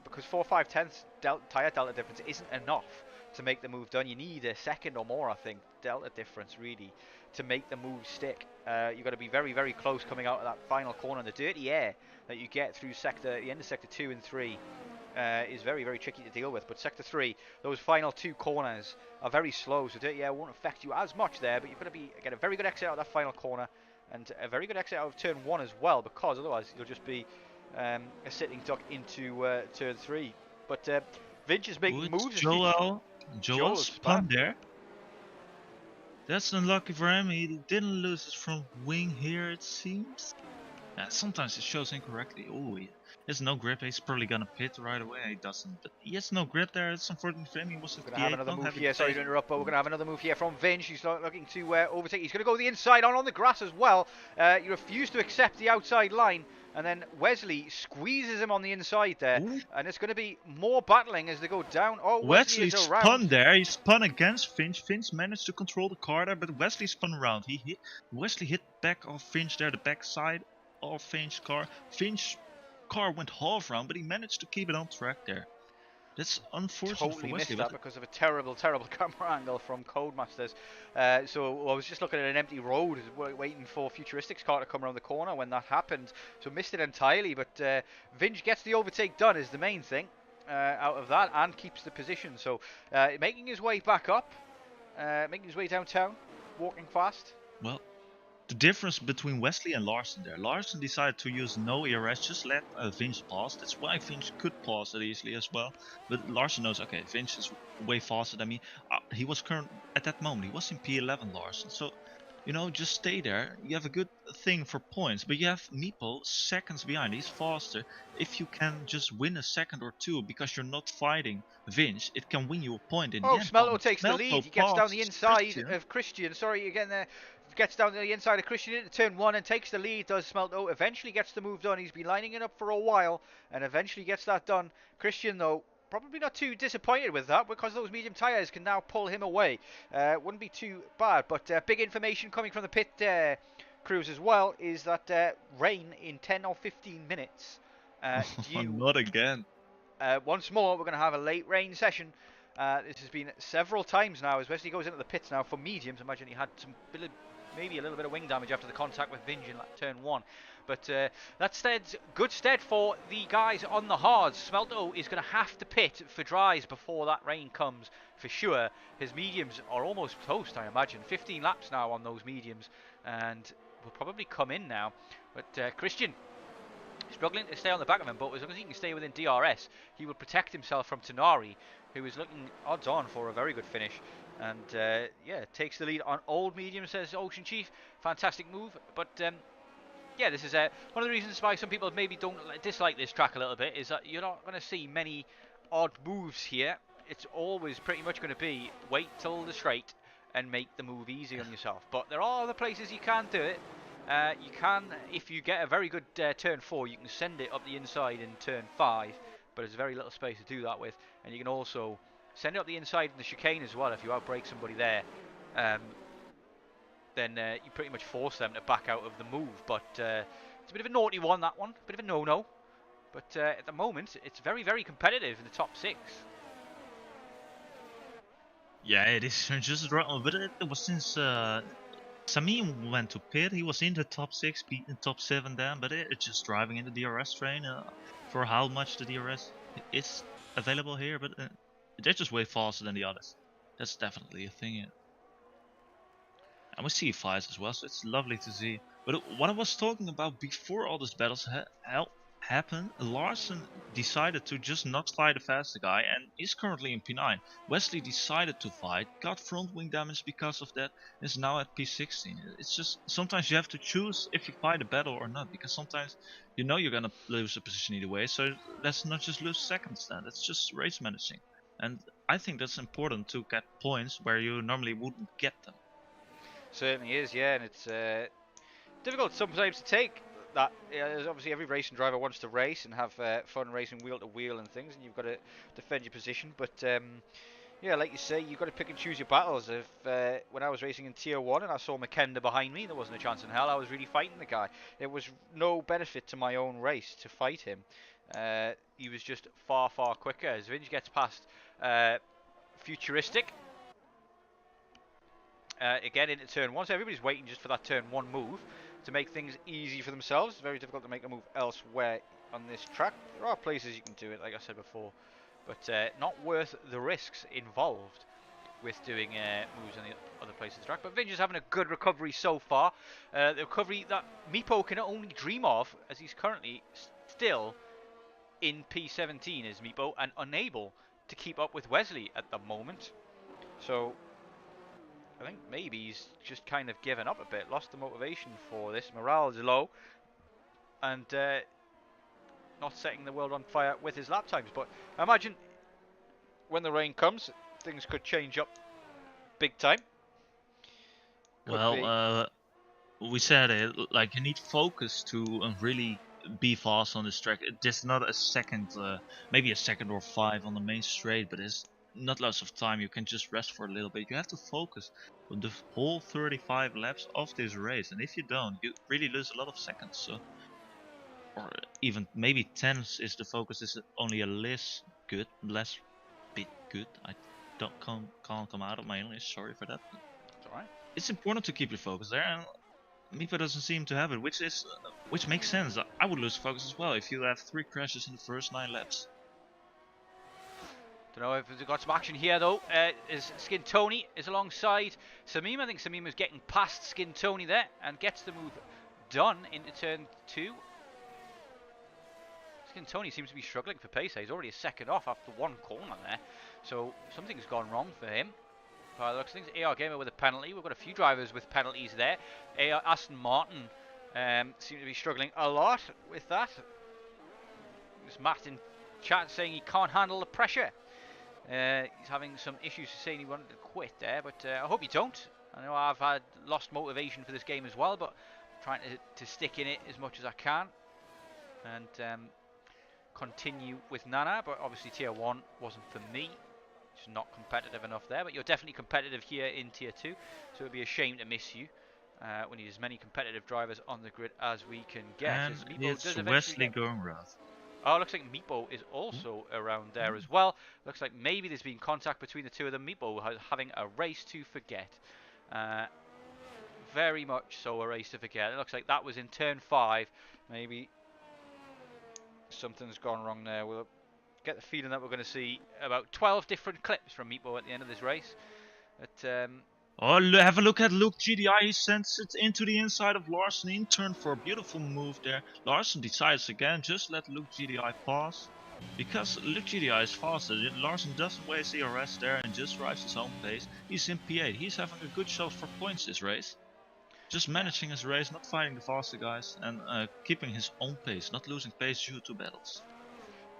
because 4 or 5 tenths tyre delta difference isn't enough to make the move done. You need a second or more, I think, delta difference really to make the move stick. You've got to be very, very close coming out of that final corner. The dirty air that you get through the end of sector 2 and 3 is very, very tricky to deal with. But sector 3, those final 2 corners are very slow, so dirty air won't affect you as much there, but you've got to get a very good exit out of that final corner and a very good exit out of turn 1 as well, because otherwise you'll just be a sitting duck into turn 3. But Vinch is making moves. Joel spun there. That's unlucky for him. He didn't lose his front wing here, it seems. Sometimes it shows incorrectly. Oh, he has no grip. He's probably gonna pit right away. He doesn't. But he has no grip there. It's unfortunate for him. He was going to have another move here. Sorry to interrupt, but we're going to have another move here from Vinch. He's looking to overtake. He's going to go the inside on the grass as well. He refused to accept the outside line. And then Wesley squeezes him on the inside there. Ooh. And it's going to be more battling as they go down. Oh, Wesley spun there. He spun against Finch. Finch managed to control the car there, but Wesley spun around. Wesley hit back of Finch there, the back side of Finch's car. Finch's car went half round, but he managed to keep it on track there. That's unfortunate for Wesley. Missed that because of a terrible, terrible camera angle from Codemasters. So I was just looking at an empty road, waiting for Futuristic's car to come around the corner when that happened. So missed it entirely, but Vinge gets the overtake done is the main thing out of that, and keeps the position. So making his way back up, making his way downtown, walking fast. Well, the difference between Wesley and Larson there. Larson decided to use no ERS, just let Vince pass. That's why Vince could pass it easily as well. But Larson knows, okay, Vince is way faster than me. He was at that moment, he was in P11, Larson. So, you know, just stay there. You have a good thing for points. But you have Meepo seconds behind. He's faster. If you can just win a second or two because you're not fighting Vince, it can win you a point in the end. Smelto takes the lead. He gets down the inside of Christian. Sorry, again there. Gets down to the inside of Christian into turn 1 and takes the lead, does Smelto. Eventually gets the move done. He's been lining it up for a while and eventually gets that done. Christian, though, probably not too disappointed with that because those medium tyres can now pull him away. Wouldn't be too bad, but big information coming from the pit crews as well is that rain in 10 or 15 minutes. Not again. Once more, we're going to have a late rain session. This has been several times now as Wesley goes into the pits now for mediums. Imagine he had maybe a little bit of wing damage after the contact with Vinge in turn 1. But that's good stead for the guys on the hards. Smelto is going to have to pit for dries before that rain comes for sure. His mediums are almost toast, I imagine. 15 laps now on those mediums and will probably come in now. But Christian struggling to stay on the back of him, but as long as he can stay within DRS, he will protect himself from Tonari, who is looking odds on for a very good finish. And yeah, takes the lead on old medium, says Ocean Chief. Fantastic move. But yeah, this is one of the reasons why some people maybe don't dislike this track a little bit, is that you're not going to see many odd moves here. It's always pretty much going to be wait till the straight and make the move easy on yourself. But there are other places you can do it. You can, if you get a very good turn 4, you can send it up the inside in turn 5, but there's very little space to do that with. And you can also send it up the inside in the chicane as well. If you outbrake somebody there, then you pretty much force them to back out of the move. But it's a bit of a naughty one, that one. A bit of a no-no. But at the moment, it's very, very competitive in the top 6. Yeah, it is just right. But it was since Samim went to pit. He was in the top 6, beating top 7 then. But it's just driving in the DRS train for how much the DRS is available here. But they're just way faster than the others. That's definitely a thing. Yeah. And we see fights as well, so it's lovely to see. But what I was talking about before all these battles, happened, Larson decided to just not fight a faster guy, and is currently in P9. Wesley decided to fight, got front wing damage because of that, is now at P16. It's just sometimes you have to choose if you fight a battle or not, because sometimes you know you're gonna lose a position either way. So let's not just lose seconds then. It's just race managing, and I think that's important to get points where you normally wouldn't get them. Certainly is, yeah, and it's difficult sometimes to take that. Obviously, every racing driver wants to race and have fun racing wheel to wheel and things, and you've got to defend your position. But yeah, like you say, you've got to pick and choose your battles. If when I was racing in Tier 1 and I saw McKenda behind me, there wasn't a chance in hell I was really fighting the guy. It was no benefit to my own race to fight him. He was just far, far quicker. As Vinge gets past Futuristic, again into turn 1, so everybody's waiting just for that turn 1 move to make things easy for themselves. It's very difficult to make a move elsewhere on this track. There are places you can do it, like I said before, but not worth the risks involved with doing moves on the other places of the track. But Vinge is having a good recovery so far. The recovery that Meepo can only dream of, as he's currently still in P17 is Meepo, and unable to keep up with Wesley at the moment. So I think maybe he's just kind of given up a bit, lost the motivation for this. Morale is low, and not setting the world on fire with his lap times. But I imagine when the rain comes, things could change up big time. Could be. Well, we said it, like you need focus to really be fast on this track. There's not a second, maybe a second or 5 on the main straight, but there's not lots of time. You can just rest for a little bit. You have to focus on the whole 35 laps of this race, and if you don't, you really lose a lot of seconds. So, or even maybe 10s is the focus is only a less bit good. I can't come out of my English. Sorry for that. It's alright. It's important to keep your focus there, and Mipa doesn't seem to have it, which makes sense. I would lose focus as well if you have 3 crashes in the first 9 laps. Don't know if we've got some action here though. Is Skin Tony is alongside Samim. I think Samim is getting past Skin Tony there and gets the move done into turn 2. Skin Tony seems to be struggling for pace. He's already a second off after one corner there, so something's gone wrong for him. By the looks of things, AR Gamer with a penalty. We've got a few drivers with penalties there. Aston Martin seem to be struggling a lot with that. There's Matt in chat saying he can't handle the pressure. He's having some issues saying he wanted to quit there, but I hope you don't. I know I've had lost motivation for this game as well, but I'm trying to stick in it as much as I can and continue with Nana. But obviously Tier 1 wasn't for me. Just not competitive enough there, but you're definitely competitive here in Tier 2, so it would be a shame to miss you. We need as many competitive drivers on the grid as we can get. And it's Wesley going rough. Oh, looks like Meepo is also around there as well. Looks like maybe there's been contact between the two of them. Meepo having a race to forget. Very much so a race to forget. It looks like that was in turn 5. Maybe something's gone wrong there. We'll get the feeling that we're going to see about 12 different clips from Meepo at the end of this race. But, oh, have a look at Luke GDI. He sends it into the inside of Larson in turn for a beautiful move there. Larson decides again, just let Luke GDI pass. Because Luke GDI is faster, Larson doesn't waste the arrest there and just drives his own pace. He's in P8. He's having a good shot for points this race. Just managing his race, not fighting the faster guys, and keeping his own pace, not losing pace due to battles.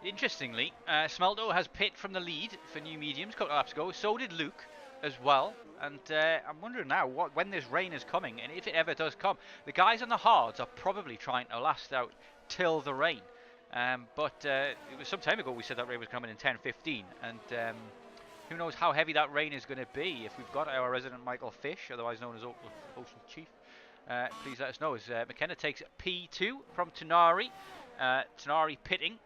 Interestingly, Smelto has pit from the lead for new mediums a couple of laps ago. So did Luke as well. And I'm wondering now when this rain is coming, and if it ever does come, the guys on the hards are probably trying to last out till the rain. But it was some time ago we said that rain was coming in 10:15, and who knows how heavy that rain is going to be. If we've got our resident Michael Fish, otherwise known as Ocean Chief, please let us know. As McKenna takes P2 from Tunari, Tunari pitting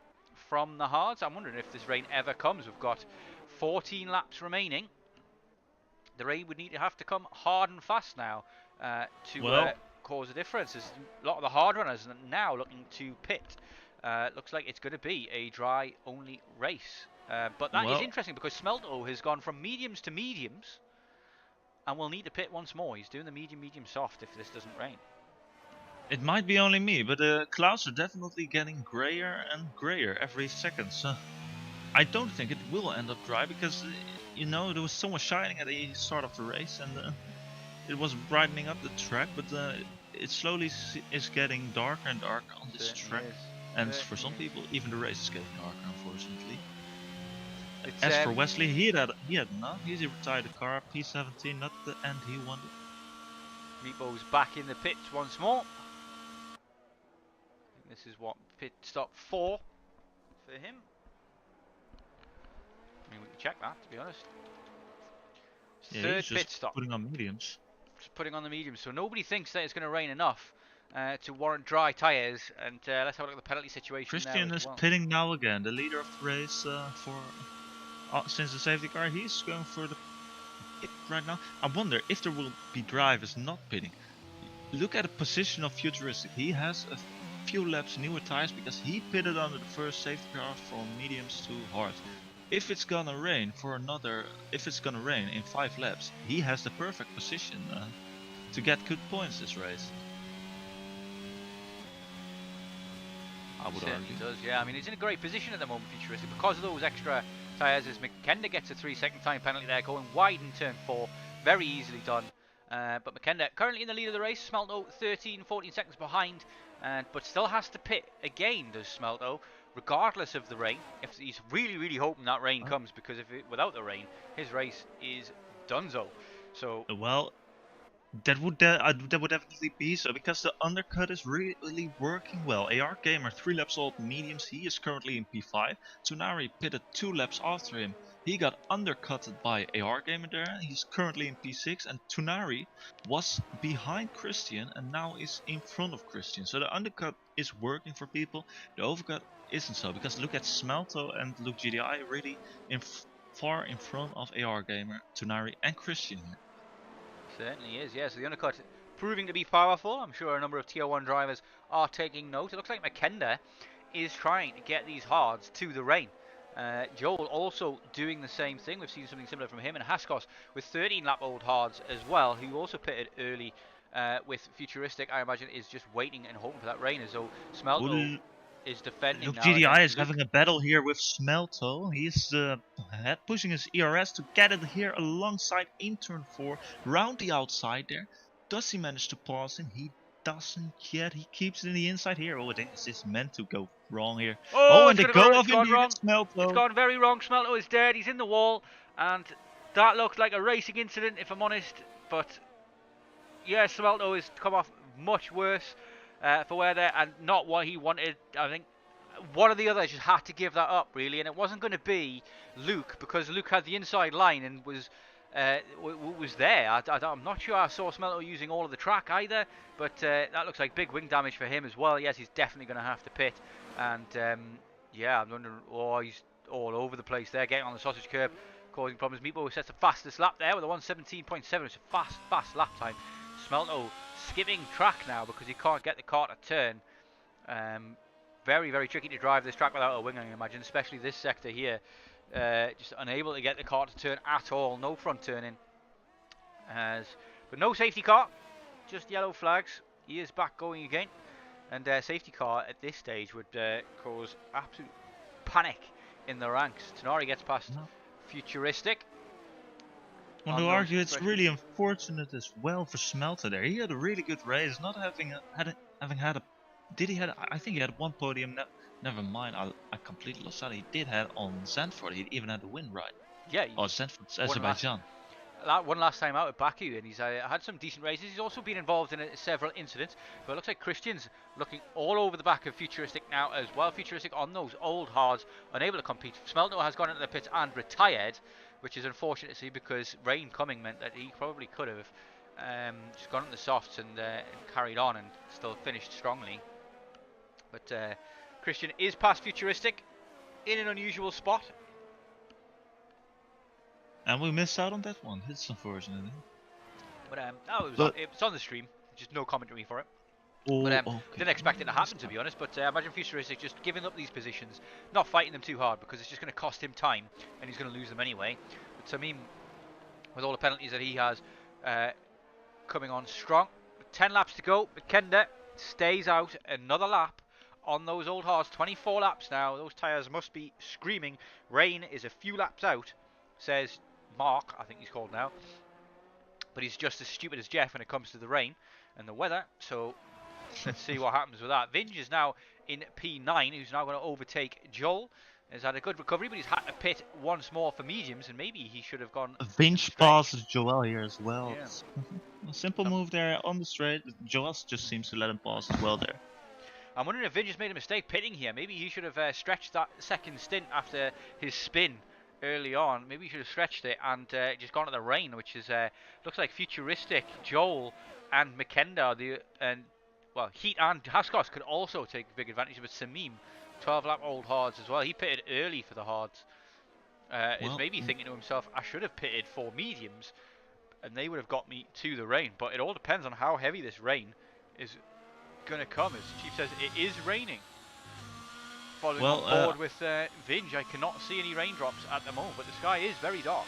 from the hards. I'm wondering if this rain ever comes. We've got 14 laps remaining. The rain would need to have to come hard and fast now to cause a difference. There's a lot of the hard runners now looking to pit. Looks like it's going to be a dry only race. But that is interesting because Smelto has gone from mediums to mediums and will need to pit once more. He's doing the medium soft if this doesn't rain. It might be only me, but the clouds are definitely getting grayer and grayer every second. So I don't think it will end up dry because, you know, there was so much shining at the start of the race and it was brightening up the track, but it slowly is getting darker and darker on this Certainly track. is. And for Certainly some is. people, even the race is getting darker, unfortunately. It's As for Wesley, he had enough. He retired the car, P17, not the end he wanted. Meatball's back in the pits once more. This is what pit stop 4 for him. I mean, we can check that, to be honest. Yeah, Third he's just pit stop. putting on mediums. Just putting on the mediums, so nobody thinks that it's going to rain enough to warrant dry tyres. And let's have a look at the penalty situation Christian there as is well. pitting now again, the leader of the race since the safety car. He's going for the pit right now. I wonder if there will be drivers not pitting. Look at the position of Futuristic. He has a few laps newer tires because he pitted under the first safety car from mediums to hards. If it's gonna rain in 5 laps, he has the perfect position to get good points this race. I would argue. He does, yeah. I mean, he's in a great position at the moment, Futuristic, because of those extra tyres. As McKenna gets a 3-second time penalty there, going wide in turn 4, very easily done. But McKenna currently in the lead of the race. Smelto 13-14 seconds behind, but still has to pit again, does Smelto, regardless of the rain. If he's really hoping that rain comes, because without the rain, his race is donezo. So well, that would definitely be so, because the undercut is really working well. AR Gamer 3 laps old mediums, he is currently in P5. Tsunari pitted 2 laps after him. He got undercutted by AR Gamer there. He's currently in P6, and Tsunari was behind Christian and now is in front of Christian. So the undercut is working for people. The overcut isn't so, because look at Smelto and Luke GDI really far in front of AR Gamer, Tsunari and Christian here. Certainly is, yeah. So the undercut proving to be powerful. I'm sure a number of Tier 1 drivers are taking note. It looks like McKenna is trying to get these hards to the rain. Joel also doing the same thing. We've seen something similar from him. And Haskos with 13-lap-old hards as well, who also pitted early with Futuristic, I imagine, is just waiting and hoping for that rain. As though Smelto is defending Look, now. GDI is having a battle here with Smelto. He's pushing his ERS to get it here alongside in turn 4, round the outside there. Does he manage to pass him? He doesn't yet. He keeps it in the inside here. Oh, this is meant to go wrong here. Oh, and they go off indeed. wrong. Smelto. It's gone very wrong. Smelto is dead. He's in the wall, and that looks like a racing incident, if I'm honest. But yeah, Smelto has come off much worse for where there, and not what he wanted. I think one of the others just had to give that up, really, and it wasn't going to be Luke, because Luke had the inside line and was there. I'm not sure I saw Smelto using all of the track either, but that looks like big wing damage for him as well. Yes, he's definitely going to have to pit, and yeah, I'm wondering. Oh, he's all over the place there, getting on the sausage curb, causing problems. Meatball sets the fastest lap there with a 1:17.7. It's a fast lap time. Smelto skipping track now because he can't get the car to turn. Very tricky to drive this track without a wing, I imagine, especially this sector here. Just unable to get the car to turn at all. No front turning. But no safety car, just yellow flags. He is back going again. And safety car at this stage would cause absolute panic in the ranks. Tenari gets past Futuristic. I want to argue it's really unfortunate as well for Smelter there. He had a really good race, not having had a. Did he had? I think he had one podium. Never mind. I completely lost that. He did have on Zandvoort. He even had a win, right? Yeah. Oh, Zandvoort, Azerbaijan. One last time out at Baku, and he's had some decent races. He's also been involved in several incidents, but it looks like Christian's looking all over the back of Futuristic now as well. Futuristic on those old hards, unable to compete. Smelto has gone into the pits and retired, which is unfortunate to see, because rain coming meant that he probably could have just gone into the softs and carried on and still finished strongly. But Christian is past Futuristic in an unusual spot. And we missed out on that one. It's unfortunate. But it was on the stream. Just no commentary for it. Oh, but okay. Didn't expect it to happen, to be honest. But imagine Futuristic just giving up these positions, not fighting them too hard, because it's just going to cost him time, and he's going to lose them anyway. But Tamim, with all the penalties that he has, coming on strong. With 10 laps to go, McKenna stays out another lap on those old hards. 24 laps now. Those tyres must be screaming. Rain is a few laps out, says Mark, I think he's called now. But he's just as stupid as Jeff when it comes to the rain and the weather. So let's see what happens with that. Vinge is now in P9, who's now going to overtake Joel. Has had a good recovery, but he's had to pit once more for mediums, and maybe he should have gone. Vinge passes Joel here as well. Yeah. A simple move there on the straight. Joel just seems to let him pass as well there. I'm wondering if Vinge has made a mistake pitting here. Maybe he should have stretched that second stint after his spin early on. Maybe he should have stretched it and just gone to the rain, which is looks like futuristic. Joel and McKenda, well, Heat and Haskos could also take big advantage, but Samim, 12-lap old hards as well. He pitted early for the hards. Is maybe thinking to himself, I should have pitted for mediums, and they would have got me to the rain. But it all depends on how heavy this rain is going to come. As Chief says, it is raining. Following on board with Vinge, I cannot see any raindrops at the moment, but the sky is very dark.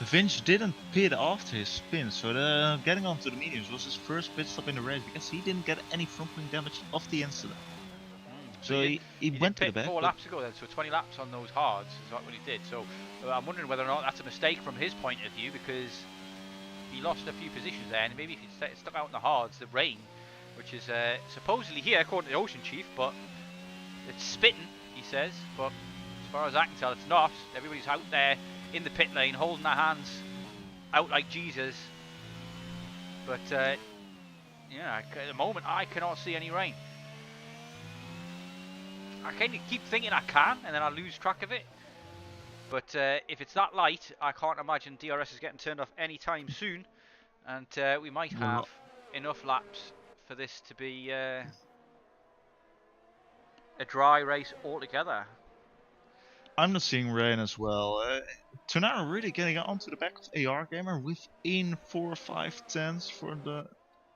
Vinge didn't pit after his spin, so getting onto the mediums was his first pit stop in the race because he didn't get any front wing damage off the incident. So he went to the back. 4 laps ago then, so 20 laps on those hards is what he did. So I'm wondering whether or not that's a mistake from his point of view, because he lost a few positions there, and maybe if he stuck out in the hards, the rain, which is supposedly here according to the Ocean Chief, but it's spitting, he says, but as far as I can tell, it's not. Everybody's out there in the pit lane, holding their hands out like Jesus. But yeah, at the moment I cannot see any rain. I kind of keep thinking I can, and then I lose track of it. But if it's that light, I can't imagine DRS is getting turned off anytime soon, and we might have enough laps for this to be a dry race altogether. I'm not seeing rain as well. Tonara really getting onto the back of AR Gamer within 4 or 5 tenths for the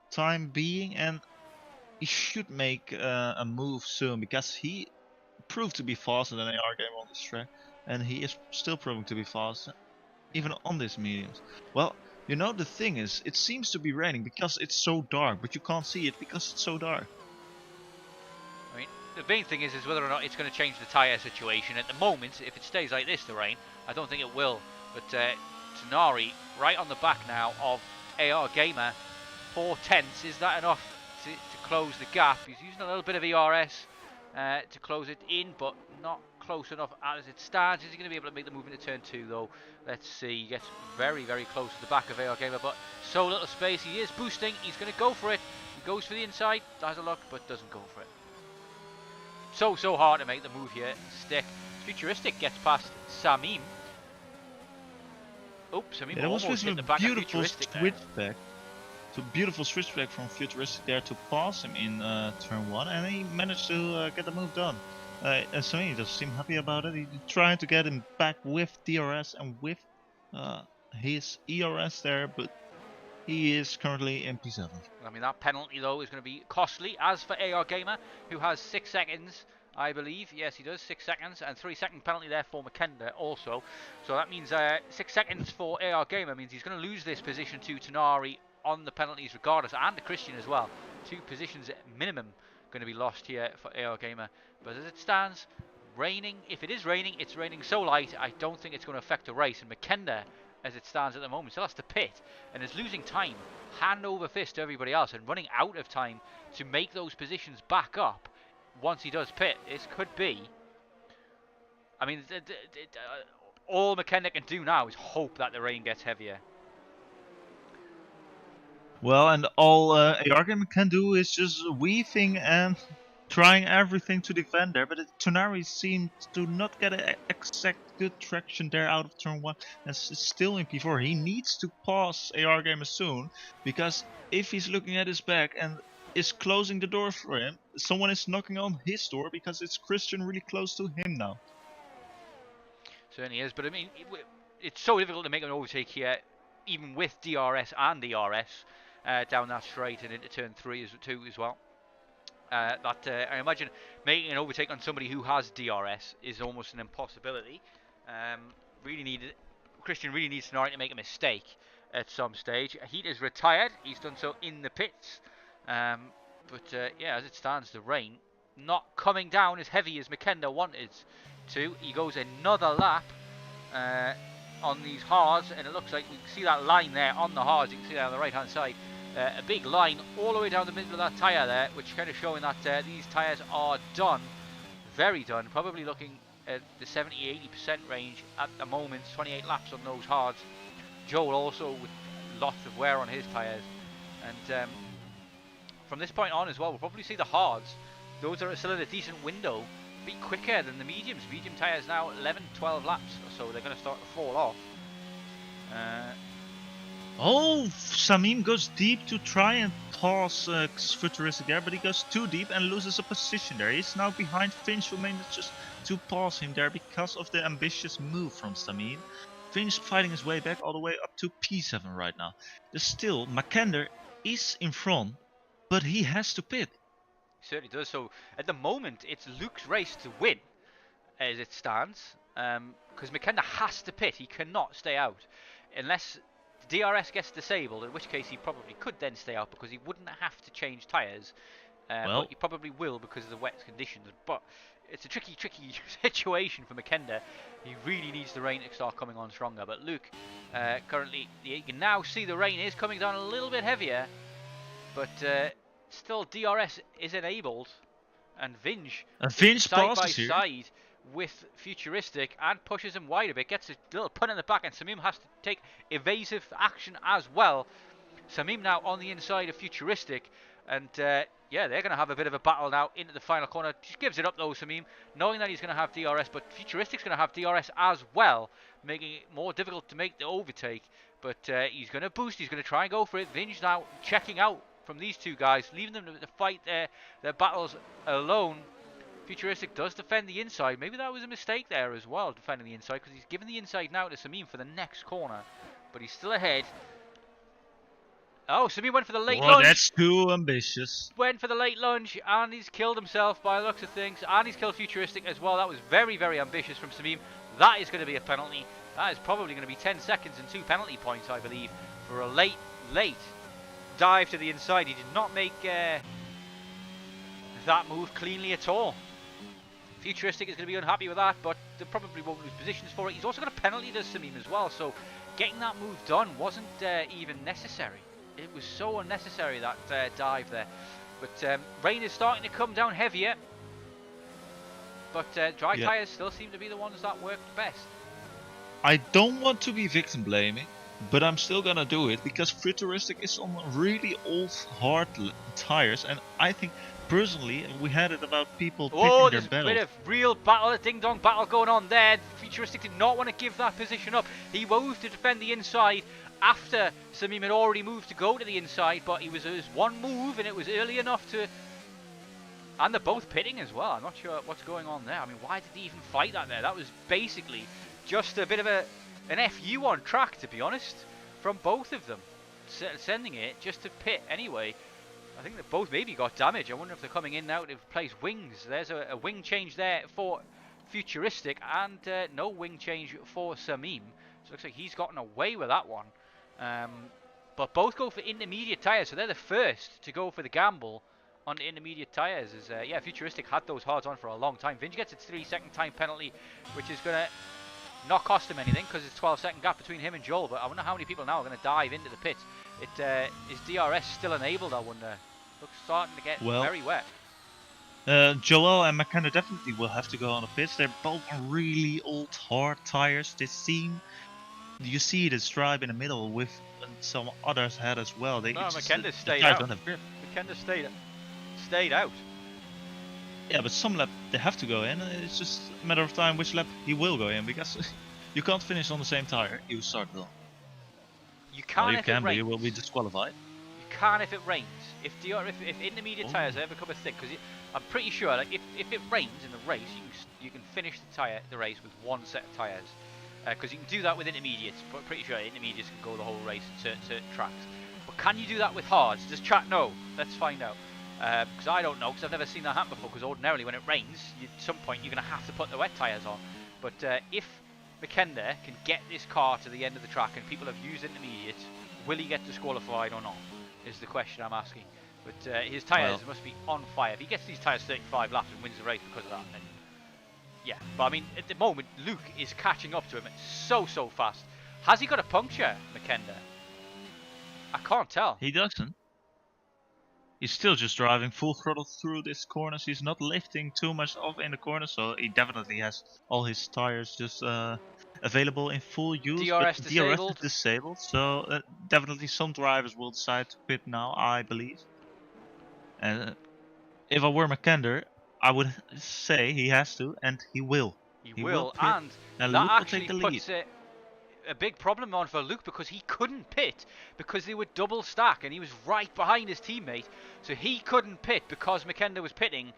time being, and he should make a move soon because he proved to be faster than AR Gamer on this track, and he is still proving to be faster even on these mediums. Well, you know, the thing is, it seems to be raining because it's so dark, but you can't see it because it's so dark. I mean, the main thing is whether or not it's going to change the tyre situation. At the moment, if it stays like this, the rain, I don't think it will. But Tonari, right on the back now of AR Gamer, 4 tenths. Is that enough to close the gap? He's using a little bit of ERS to close it in, but not close enough as it stands. Is he going to be able to make the move into turn 2 though? Let's see. He gets very, very close to the back of AR Gamer, but so little space. He is boosting. He's going to go for it. He goes for the inside, has a look, but doesn't go for it. So hard to make the move here. Stick. Futuristic gets past Samim. Oops, Samim almost hit the back of Futuristic there. Back. So beautiful switch back from Futuristic there to pass him in turn 1, and he managed to get the move done. And Samim doesn't seem happy about it. He's trying to get him back with DRS and with his ERS there, but he is currently in P7. I mean, that penalty though is going to be costly. As for AR Gamer, who has 6 seconds, I believe. Yes, he does, 6 seconds, and 3-second penalty there for McKenda also. So that means 6 seconds for AR Gamer means he's going to lose this position to Tonari on the penalties regardless, and to Christian as well. 2 positions at minimum going to be lost here for AR Gamer. But as it stands, raining. If it is raining, it's raining so light, I don't think it's going to affect the race. And McKenda, as it stands at the moment, still has to pit and is losing time hand over fist to everybody else and running out of time to make those positions back up once he does pit. This could be, I mean, all McKenna can do now is hope that the rain gets heavier. Well, and all Argan can do is just weaving and trying everything to defend there, but Tonari seems to not get an exact good traction there out of turn 1, and it's still in P4. He needs to pass AR Gamer soon, because if he's looking at his back and is closing the door for him, someone is knocking on his door, because it's Christian really close to him now. Certainly is, but I mean, it's so difficult to make an overtake here, even with DRS and ERS, down that straight and into turn 3 2 as well. I imagine making an overtake on somebody who has DRS is almost an impossibility. Christian really needs Tonari to make a mistake at some stage. Heat is retired. He's done so in the pits. But yeah, as it stands, the rain not coming down as heavy as McKenna wanted to. He goes another lap on these hards, and it looks like we can see that line there on the hards. You can see that on the right hand side, a big line all the way down the middle of that tyre there, which kind of showing that these tyres are done, very done, probably looking at the 70-80% range at the moment. 28 laps on those hards. Joel also with lots of wear on his tyres, and from this point on as well, we'll probably see the hards, those are still in a decent window, be quicker than the mediums. Medium tyres now 11-12 laps or so, they're going to start to fall off. Oh, Samim goes deep to try and pass Futuristic there, but he goes too deep and loses a position there. He's now behind Finch, who manages to pass him there because of the ambitious move from Samim. Finch fighting his way back all the way up to P7 right now. There's still, Makander is in front, but he has to pit. He certainly does. So at the moment, it's Luke's race to win, as it stands, because McKenna has to pit. He cannot stay out unless the DRS gets disabled, in which case he probably could then stay out because he wouldn't have to change tyres. But he probably will because of the wet conditions. But it's a tricky situation for McKenna. He really needs the rain to start coming on stronger. But Luke, currently, you can now see the rain is coming down a little bit heavier, but still DRS is enabled, and Vinge side by side with Futuristic and pushes him wide a bit, gets a little punt in the back, and Samim has to take evasive action as well. Samim now on the inside of Futuristic, and yeah, they're going to have a bit of a battle now into the final corner. Just gives it up though, Samim, knowing that he's going to have DRS, but Futuristic's going to have DRS as well, making it more difficult to make the overtake. But he's going to boost, he's going to try and go for it. Vinge now checking out from these two guys, leaving them to fight their battles alone. Futuristic does defend the inside. Maybe that was a mistake there as well, defending the inside, because he's given the inside now to Samim for the next corner. But he's still ahead. Oh, Samim went for the late lunge. That's too ambitious. Went for the late lunge, and he's killed himself by the looks of things. And he's killed Futuristic as well. That was very, very ambitious from Samim. That is going to be a penalty. That is probably going to be 10 seconds and 2 penalty points, I believe, for a late dive to the inside. He did not make that move cleanly at all. Futuristic is going to be unhappy with that, but they probably won't lose positions for it. He's also got a penalty to Samim as well, so getting that move done wasn't even necessary. It was so unnecessary, that dive there. But rain is starting to come down heavier, but dry tyres still seem to be the ones that work best. I don't want to be victim blaming, but I'm still gonna do it because Futuristic is on really old hard tires, and I think personally we had it about people picking their battles. There's a bit of real battle, a ding-dong battle going on there. Futuristic did not want to give that position up. He moved to defend the inside after Samim had already moved to go to the inside, but it was one move and it was early enough to... And they're both pitting as well. I'm not sure what's going on there. I mean, why did he even fight that there? That was basically just a bit of an FU on track, to be honest, from both of them. Sending it just to pit anyway. I think they both maybe got damage. I wonder if they're coming in now to replace wings. There's a wing change there for Futuristic, and no wing change for Samim. So it looks like he's gotten away with that one. But both go for intermediate tyres, so they're the first to go for the gamble on the intermediate tyres. Yeah, Futuristic had those hards on for a long time. Vinge gets its 3-second time penalty, which is going to not cost him anything because it's 12-second gap between him and Joel. But I wonder how many people now are going to dive into the pit. Is DRS still enabled, I wonder? Looks starting to get very wet. Joel and McKenna definitely will have to go on the pits. They're both on really old hard tires. They seem... You see the stripe in the middle with some others had as well. McKenna stayed out. McKenna stayed out. Yeah, but some lap they have to go in. It's just a matter of time which lap he will go in, because you can't finish on the same tire you started on. You can if it rains. You will be disqualified. You can if it rains. If intermediate tyres ever become a thing, because I'm pretty sure like if it rains in the race, you can finish the race with one set of tyres. Because you can do that with intermediates, but pretty sure intermediates can go the whole race at certain tracks. But can you do that with hards? Does chat know? Let's find out. Because I don't know, because I've never seen that happen before. Because ordinarily when it rains, at some point you're going to have to put the wet tyres on. But if McKenna can get this car to the end of the track and people have used intermediates, will he get disqualified or not? Is the question I'm asking. But his tyres must be on fire. If he gets these tyres 35 laps and wins the race because of that, then yeah. But I mean, at the moment, Luke is catching up to him so fast. Has he got a puncture, McKenna? I can't tell. He doesn't. He's still just driving full throttle through this corners. He's not lifting too much off in the corner, so he definitely has all his tires just available in full use. DRS but disabled. DRS is disabled, so definitely some drivers will decide to quit now, I believe. And if I were McKender, I would say he has to, and he will. He will quit, and that Luke actually will take the puts a big problem on for Luke, because he couldn't pit because they were double stack and he was right behind his teammate, so he couldn't pit because McKenna was pitting,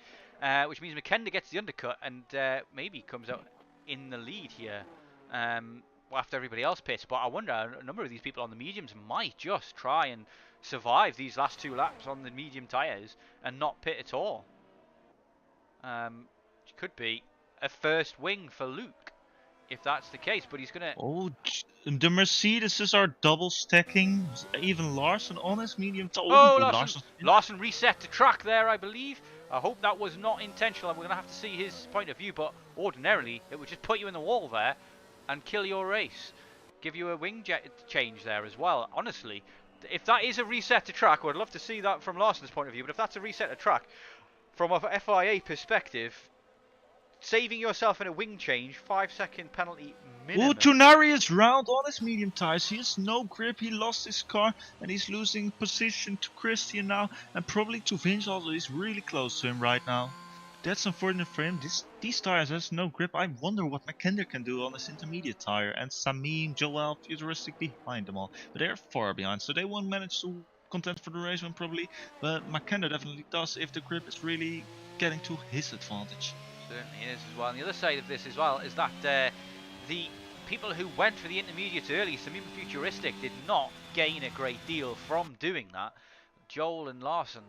which means McKenna gets the undercut and maybe comes out in the lead here after everybody else pits. But I wonder, a number of these people on the mediums might just try and survive these last 2 laps on the medium tyres and not pit at all. It could be a first wing for Luke if that's the case, but he's gonna... Oh, the Mercedes are double stacking even Larson on his medium. Larson reset the track there, I believe. I hope that was not intentional, and we're gonna have to see his point of view, but ordinarily it would just put you in the wall there and kill your race, give you a wing change there as well. Honestly, if that is a reset to track, I'd love to see that from Larson's point of view, but if that's a reset to track from a FIA perspective, saving yourself in a wing change, 5-second penalty minimum. Oh, Tonari is round on his medium tires. He has no grip. He lost his car and he's losing position to Christian now, and probably to Vince also. He's really close to him right now. That's unfortunate for him. These tires has no grip. I wonder what McKenna can do on this intermediate tire. And Samim, Joel, Futuristic behind them all. But they're far behind, so they won't manage to contend for the race one probably. But McKenna definitely does if the grip is really getting to his advantage. Certainly is as well. And the other side of this as well is that the people who went for the intermediate early, some even Futuristic, did not gain a great deal from doing that. Joel and Larson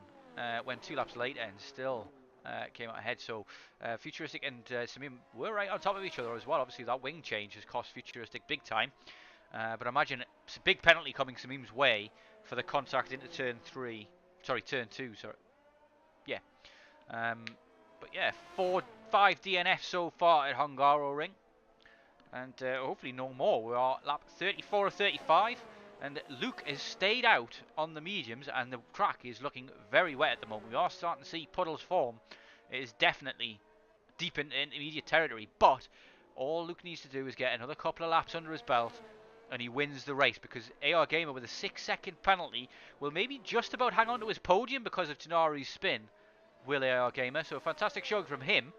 went 2 laps later and still came out ahead. So Futuristic and Samim were right on top of each other as well. Obviously that wing change has cost Futuristic big time. But imagine it's a big penalty coming Samim's way for the contact into turn 2. Sorry. Yeah. But yeah, 5 DNF so far at Hungaroring, and hopefully no more. We are lap 34 or 35, and Luke has stayed out on the mediums, and the track is looking very wet at the moment. We are starting to see puddles form. It is definitely deep into intermediate territory, but all Luke needs to do is get another couple of laps under his belt, and he wins the race, because AR Gamer with a 6-second penalty will maybe just about hang on to his podium because of Tonari's spin. Will AR Gamer, so a fantastic showing from him.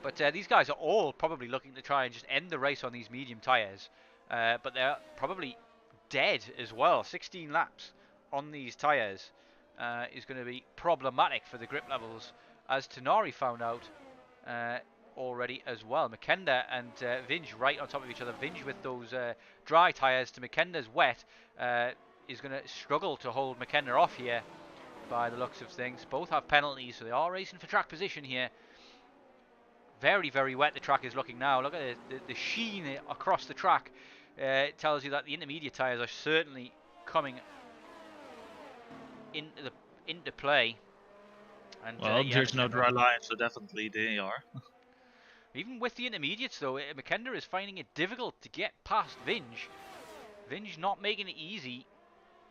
But these guys are all probably looking to try and just end the race on these medium tyres. But they're probably dead as well. 16 laps on these tyres is going to be problematic for the grip levels, as Tonari found out already as well. McKenna and Vinge right on top of each other. Vinge with those dry tyres to McKenna's wet is going to struggle to hold McKenna off here by the looks of things. Both have penalties, so they are racing for track position here. Very, very wet the track is looking now. Look at the sheen across the track. It tells you that the intermediate tyres are certainly coming into play. And, well, there's no dry line, so definitely they are. Even with the intermediates though, McKenna is finding it difficult to get past Vinge. Vinge not making it easy.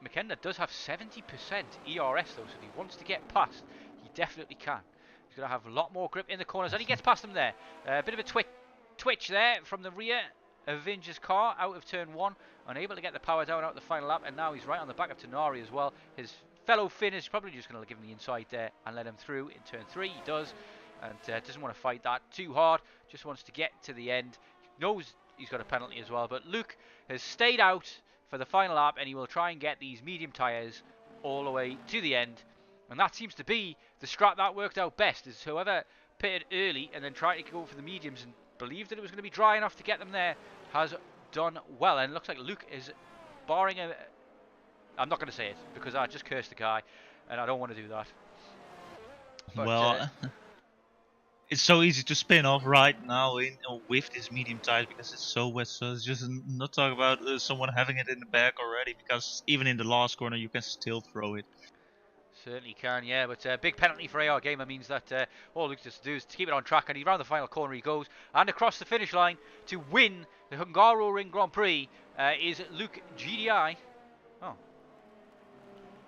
McKenna does have 70% ERS though, so if he wants to get past, he definitely can. He's going to have a lot more grip in the corners, and he gets past them there. A bit of a twitch there from the rear of Vinge's car out of turn 1, unable to get the power down out the final lap, and now he's right on the back of Tonari as well. His fellow Finn is probably just going to give him the inside there and let him through in turn 3. He does, and doesn't want to fight that too hard, just wants to get to the end. He knows he's got a penalty as well, but Luke has stayed out for the final lap, and he will try and get these medium tyres all the way to the end. And that seems to be the strat that worked out best, is whoever pitted early and then tried to go for the mediums and believed that it was going to be dry enough to get them there has done well. And it looks like Luke is barring a... I'm not going to say it because I just cursed the guy and I don't want to do that. But, well, it's so easy to spin off right now with this medium tires because it's so wet. So it's just not talk about someone having it in the back already, because even in the last corner you can still throw it. Certainly can, yeah. But big penalty for AR Gamer means that all Luke has to do is to keep it on track, and he's round the final corner he goes, and across the finish line to win the Hungaroring Grand Prix is Luke GDI. Oh,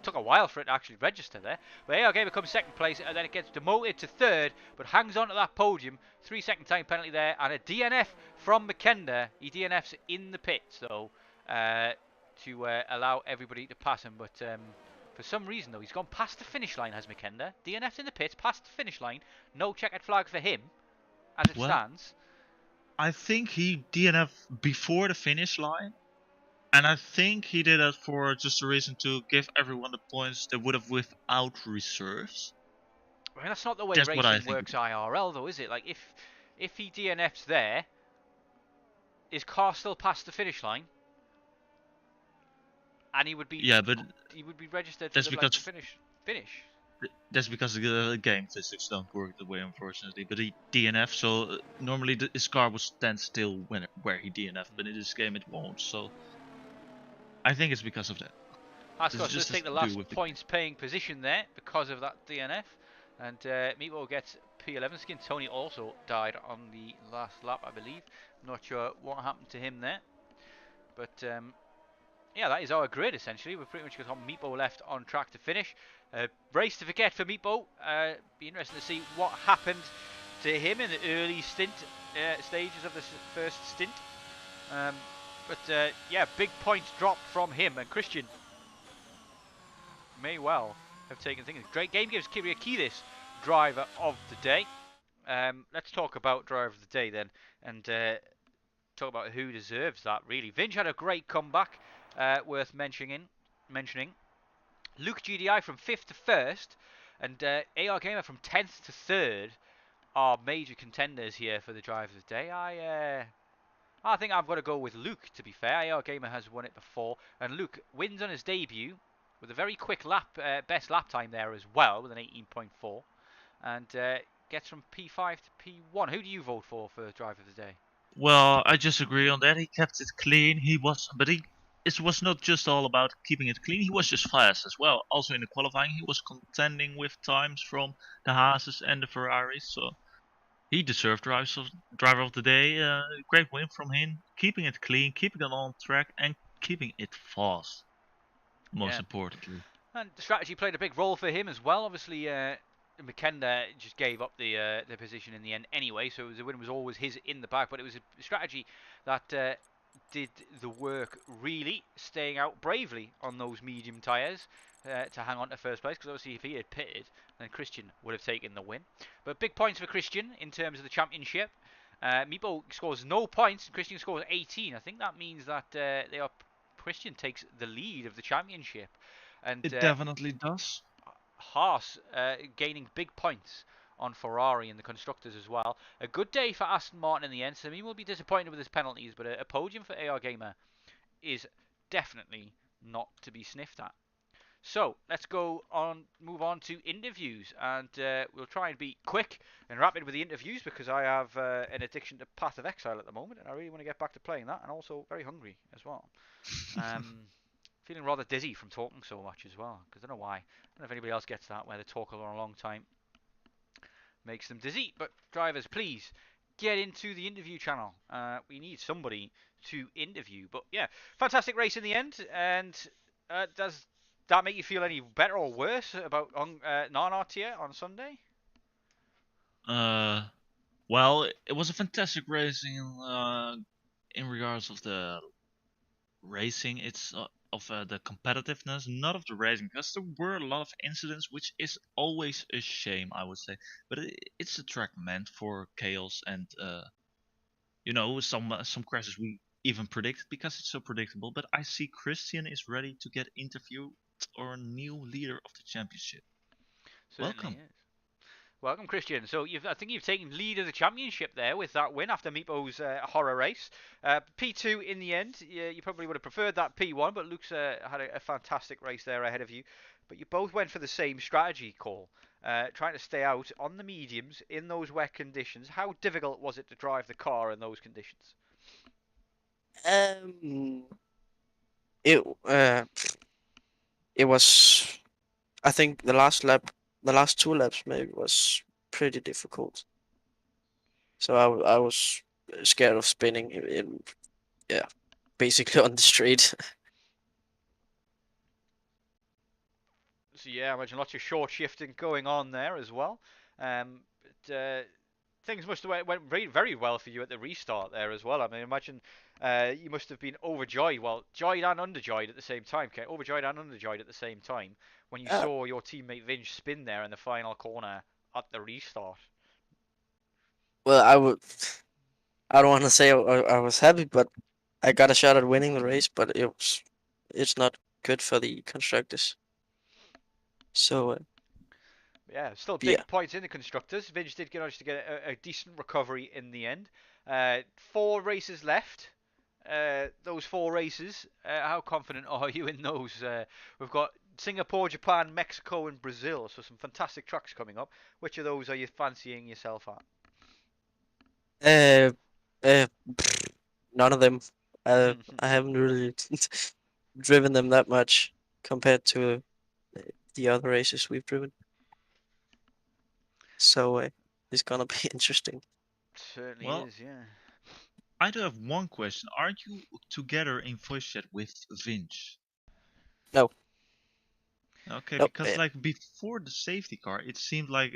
took a while for it to actually register there. But AR Gamer comes second place, and then it gets demoted to third, but hangs on to that podium. 3-second time penalty there, and a DNF from McKenda. He DNFs in the pits, though, to allow everybody to pass him. But for some reason, though, he's gone past the finish line, has McKenda. DNFs in the pits, past the finish line. No checkered flag for him, as it stands. I think he DNF before the finish line. And I think he did that for just a reason to give everyone the points they would have without reserves. I mean, that's not the way racing works IRL, though, is it? Like, if he DNFs there, is car still past the finish line? And he would be he would be registered for the right to finish. That's because the game physics don't work the way, unfortunately. But he DNF, so normally his car would stand still where he DNF, but in this game it won't. So I think it's because of that. Ascos does take the last points paying position there because of that DNF, and Meatball gets P11. Skin Tony also died on the last lap, I believe. I'm not sure what happened to him there, but yeah, that is our grid essentially. We've pretty much got Meatball left on track to finish. Race to forget for Meatball. Be interesting to see what happened to him in the early stages of the first stint. But yeah, big points dropped from him, and Christian may well have taken things. Great game gives Kyriakidis driver of the day. Let's talk about driver of the day then, and talk about who deserves that really. Vinge had a great comeback, worth mentioning. Luke GDI from 5th to 1st, and AR Gamer from 10th to 3rd are major contenders here for the driver of the day. I think I've got to go with Luke, to be fair. AR Gamer has won it before, and Luke wins on his debut with a very quick best lap time there as well, with an 18.4, and gets from P5 to P1. Who do you vote for driver of the day? Well, I just agree on that. He kept it clean. It was not just all about keeping it clean. He was just fast as well. Also in the qualifying, he was contending with times from the Haases and the Ferraris. So he deserved driver of the day. Great win from him. Keeping it clean, keeping it on track, and keeping it fast. Most importantly. And the strategy played a big role for him as well. Obviously, McKenda just gave up the position in the end anyway, so the win was always his in the back. But it was a strategy that did the work really, staying out bravely on those medium tyres to hang on to first place, because obviously if he had pitted, then Christian would have taken the win. But big points for Christian in terms of the championship. Meepo scores no points, Christian scores 18. I think that means that Christian takes the lead of the championship. And it definitely does. Haas gaining big points on Ferrari and the constructors as well. A good day for Aston Martin in the end. Samim will be disappointed with his penalties, but a podium for AR Gamer is definitely not to be sniffed at. So let's move on to interviews, and we'll try and be quick and rapid with the interviews, because I have an addiction to Path of Exile at the moment, and I really want to get back to playing that, and also very hungry as well. Feeling rather dizzy from talking so much as well, because I don't know why. I don't know if anybody else gets that, where they talk a long time makes them dizzy. But drivers, please get into the interview channel. We need somebody to interview. But yeah, fantastic race in the end. And does that make you feel any better or worse about SLR Tier on Sunday? Well, it was a fantastic race in regards of the racing. It's of the competitiveness, not of the racing, because there were a lot of incidents, which is always a shame, I would say. But it's a track meant for chaos and some crashes we even predicted because it's so predictable. But I see Christian is ready to get interviewed, or new leader of the championship. Certainly welcome. Is. Welcome, Christian. So I think you've taken lead of the championship there with that win after Meepo's horror race. P2 in the end. You probably would have preferred that P1, but Luke's had a fantastic race there ahead of you. But you both went for the same strategy call, trying to stay out on the mediums in those wet conditions. How difficult was it to drive the car in those conditions? It was I think the last two laps maybe was pretty difficult. So I was scared of spinning yeah, basically on the straight. So yeah, I imagine lots of short shifting going on there as well. Things must have went very, very well for you at the restart there as well. I mean, imagine you must have been overjoyed, well, joyed and underjoyed at the same time, okay? Overjoyed and underjoyed at the same time when you Yeah, saw your teammate Vinge spin there in the final corner at the restart. well, I don't want to say I was happy, but I got a shot at winning the race, but it's not good for the constructors. So Yeah, still yeah, big points in the constructors. Vinge did manage to get a decent recovery in the end. 4 races left. Those 4 races, how confident are you in those? We've got Singapore, Japan, Mexico, and Brazil, so some fantastic tracks coming up. Which of those are you fancying yourself at? uh, uh, none of them. I haven't really driven them that much compared to the other races we've driven. So it's gonna be interesting. Certainly Well, is, yeah. I do have one question. Are you together in voice chat with Vince? No, Okay, no, because like before the safety car, it seemed like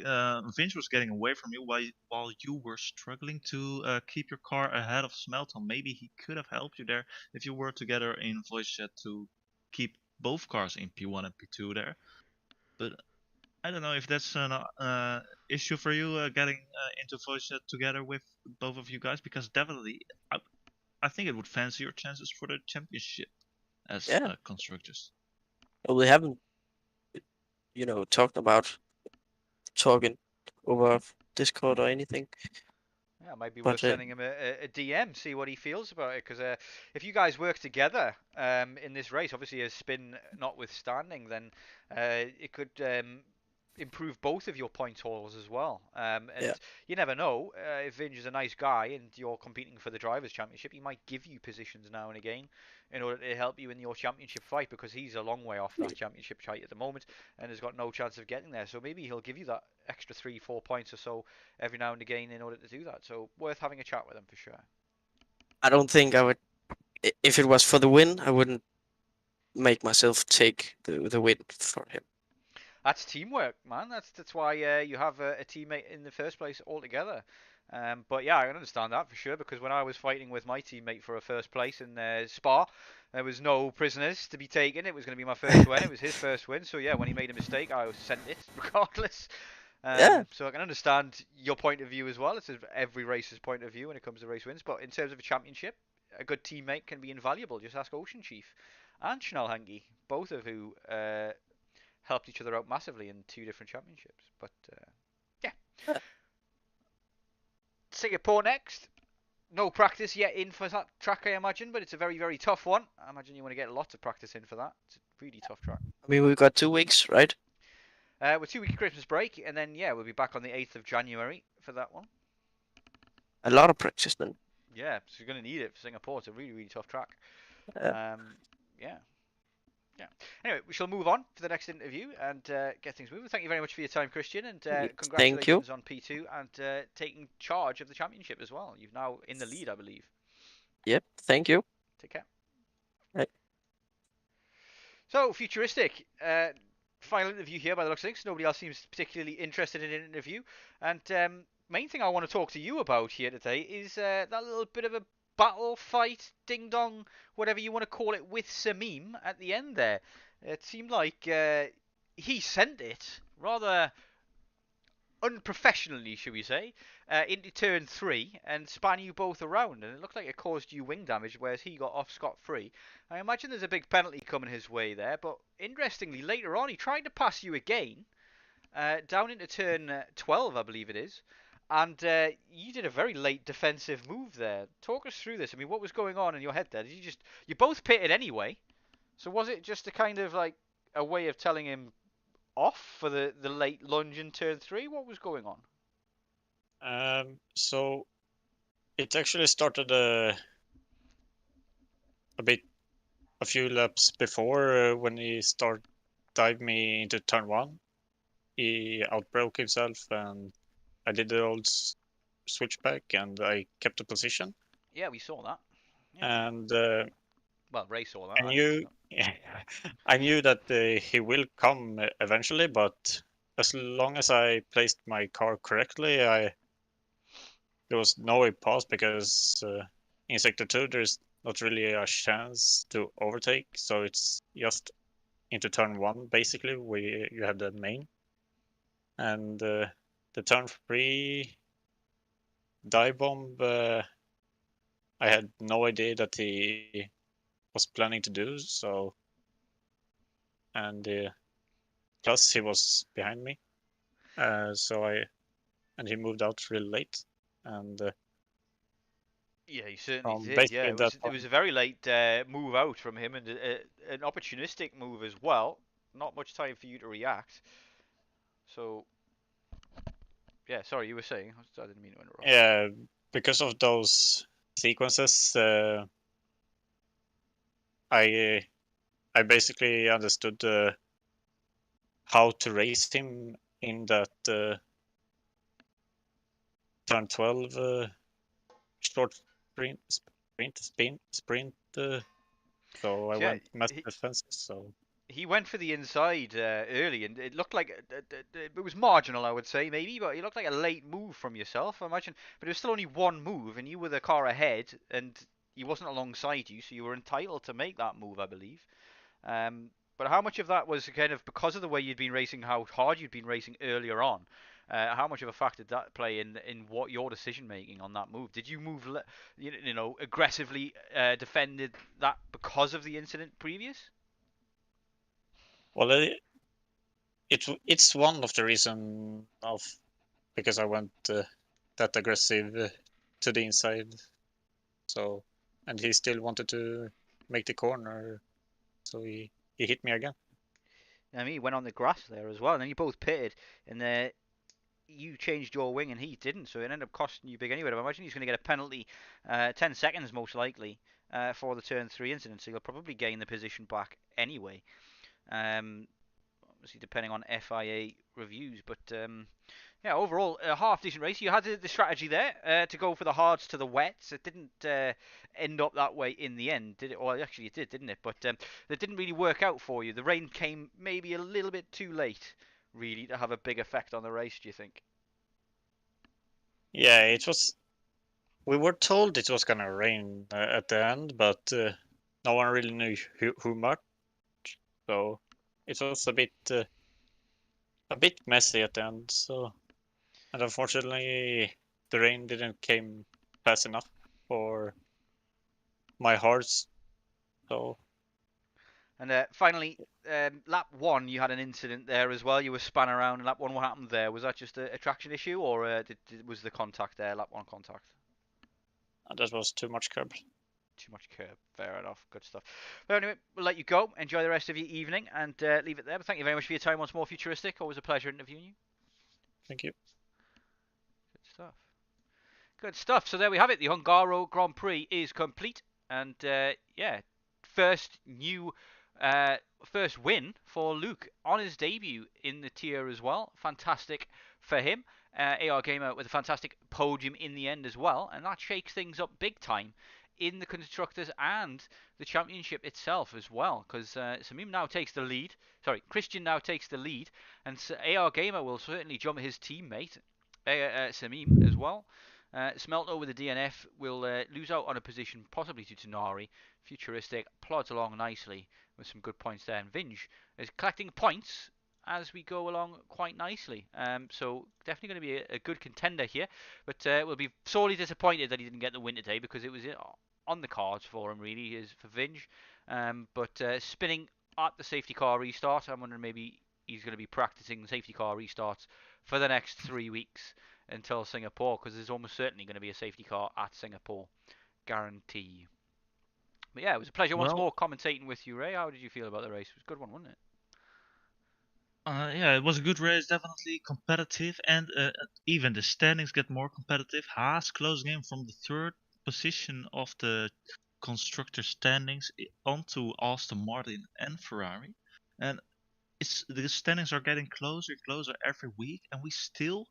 Vince was getting away from you while you were struggling to keep your car ahead of Smelton. Maybe he could have helped you there if you were together in voice chat to keep both cars in P1 and P2 there. But I don't know if that's an issue for you getting into voice chat together with both of you guys, because definitely I think it would fancy your chances for the championship as yeah. constructors. Well, we haven't, talked about talking over Discord or anything. Yeah, it might be worth But sending him a DM, see what he feels about it. Because if you guys work together in this race, obviously a spin notwithstanding, then it could improve both of your point totals as well. yeah, And you never know, if Vinge is a nice guy and you're competing for the Drivers' Championship, he might give you positions now and again in order to help you in your championship fight, because he's a long way off that championship fight at the moment and has got no chance of getting there. So maybe he'll give you that extra 3-4 points or so every now and again in order to do that. So worth having a chat with him for sure. I don't think I would. If it was for the win, I wouldn't make myself take the win for him. That's teamwork, man. That's why you have a teammate in the first place altogether. But yeah, I can understand that for sure, because when I was fighting with my teammate for a first place in Spa, there was no prisoners to be taken. It was going to be my first win. It was his first win. So yeah, when he made a mistake, I sent it regardless. Yeah, So I can understand your point of view as well. It's every racer's point of view when it comes to race wins. But in terms of a championship, a good teammate can be invaluable. Just ask Ocean Chief and Chanel Hangi, both of who helped each other out massively in 2 different championships. But yeah, Singapore next. No practice yet in for that track, I imagine, but it's a very, very tough one. I imagine you want to get lots of practice in for that. It's a really tough track. I mean we've got 2 weeks, right? We're 2 week Christmas break, and then yeah, we'll be back on the 8th of January for that one. A lot of practice then. Yeah, so you're going to need it for Singapore. It's a really, really tough track. Yeah, Yeah, yeah. Anyway, we shall move on to the next interview and get things moving. Thank you very much for your time, Christian, and thank you. congratulations on P2 and taking charge of the championship as well. You've now in the lead, I believe. Yep, thank you. Take care. Right. So, futuristic. Final interview here by the looks of things. Nobody else seems particularly interested in an interview. And main thing I want to talk to you about here today is that little bit of a battle fight, ding dong, whatever you want to call it, with Samim at the end there. It seemed like he sent it rather unprofessionally, should we say, into turn 3 and span you both around, and it looked like it caused you wing damage, whereas he got off scot-free. I imagine there's a big penalty coming his way there, but interestingly, later on, he tried to pass you again, down into turn 12, I believe it is, and you did a very late defensive move there. Talk us through this. I mean, what was going on in your head there? You both pitted anyway, so was it just a kind of like a way of telling him off for the late lunge in turn 3? What was going on? So it actually started a few laps before when he dived me into turn 1. He outbroke himself, and I did the old switchback, and I kept the position. Yeah, we saw that. Yeah. And Well, Ray saw that. I I didn't knew, see that. I knew that he will come eventually, but as long as I placed my car correctly, there was no way past, because in sector 2 there's not really a chance to overtake, so it's just into turn 1 basically where you have the main. And the turn 3 dive bomb, I had no idea that he was planning to do so, and plus he was behind me, and he moved out really late, and Yeah, he certainly from did. Yeah, basically it that was point, a very late move out from him, and an opportunistic move as well. Not much time for you to react. So yeah, sorry, you were saying. I didn't mean to interrupt. yeah, because of those sequences, I basically understood how to race him in that turn 12 short sprint. So I Yeah, went mass defensive. So he went for the inside early, and it looked like it was marginal, I would say, maybe, but it looked like a late move from yourself, I imagine. But it was still only one move, and you were the car ahead, and he wasn't alongside you, so you were entitled to make that move, I believe. But how much of that was kind of because of the way you'd been racing, how hard you'd been racing earlier on? How much of a factor did that play in what your decision making on that move? Did you move, you know, aggressively defended that because of the incident previous? well, it's one of the reason of because I went that aggressive to the inside. So, and he still wanted to make the corner, so he hit me again. I mean, he went on the grass there as well, and then you both pitted, and you changed your wing and he didn't, so it ended up costing you big anyway. I imagine he's going to get a penalty, 10 seconds most likely, for the turn 3 incident, so you'll probably gain the position back anyway. Obviously, depending on FIA reviews, but yeah, overall, a half decent race. You had the strategy there to go for the hards to the wets. It didn't end up that way in the end, did it? Well, actually, it did, didn't it? But that didn't really work out for you. The rain came maybe a little bit too late, really, to have a big effect on the race. Do you think? Yeah, it was. We were told it was gonna rain at the end, but no one really knew who much. So it was a bit messy at the end. So, and unfortunately, the rain didn't came fast enough for my hearts. So And finally, lap 1, you had an incident there as well. You were spun around in lap 1. What happened there? Was that just a traction issue, or was the contact there, lap 1 contact? that was too much curb. Too much curb. Fair enough. Good stuff. But anyway, we'll let you go. Enjoy the rest of your evening and leave it there. But thank you very much for your time once more, Futuristic. Always a pleasure interviewing you. Thank you. Good stuff. Good stuff. So there we have it. The Hungaro Grand Prix is complete. And yeah, first win for Luke on his debut in the tier as well. Fantastic for him. AR Gamer with a fantastic podium in the end as well. And that shakes things up big time in the constructors and the championship itself as well, because Samim now takes the lead. Sorry, Christian now takes the lead, and AR Gamer will certainly jump his teammate Samim as well. Smelto with the DNF will lose out on a position possibly to Tonari. Futuristic plods along nicely with some good points there, and Vinge is collecting points as we go along quite nicely. So definitely going to be a good contender here, but we'll be sorely disappointed that he didn't get the win today, because it was on the cards for him, really, is for Vinge. But spinning at the safety car restart, I'm wondering maybe he's going to be practicing safety car restarts for the next 3 weeks until Singapore, because there's almost certainly going to be a safety car at Singapore, guarantee. But yeah, it was a pleasure once Well, more commentating with you, Ray. How did you feel about the race? It was a good one, wasn't it? yeah, it was a good race, definitely competitive, and even the standings get more competitive. Haas closing in from the third position of the constructor standings onto Aston Martin and Ferrari, and the standings are getting closer and closer every week, and we still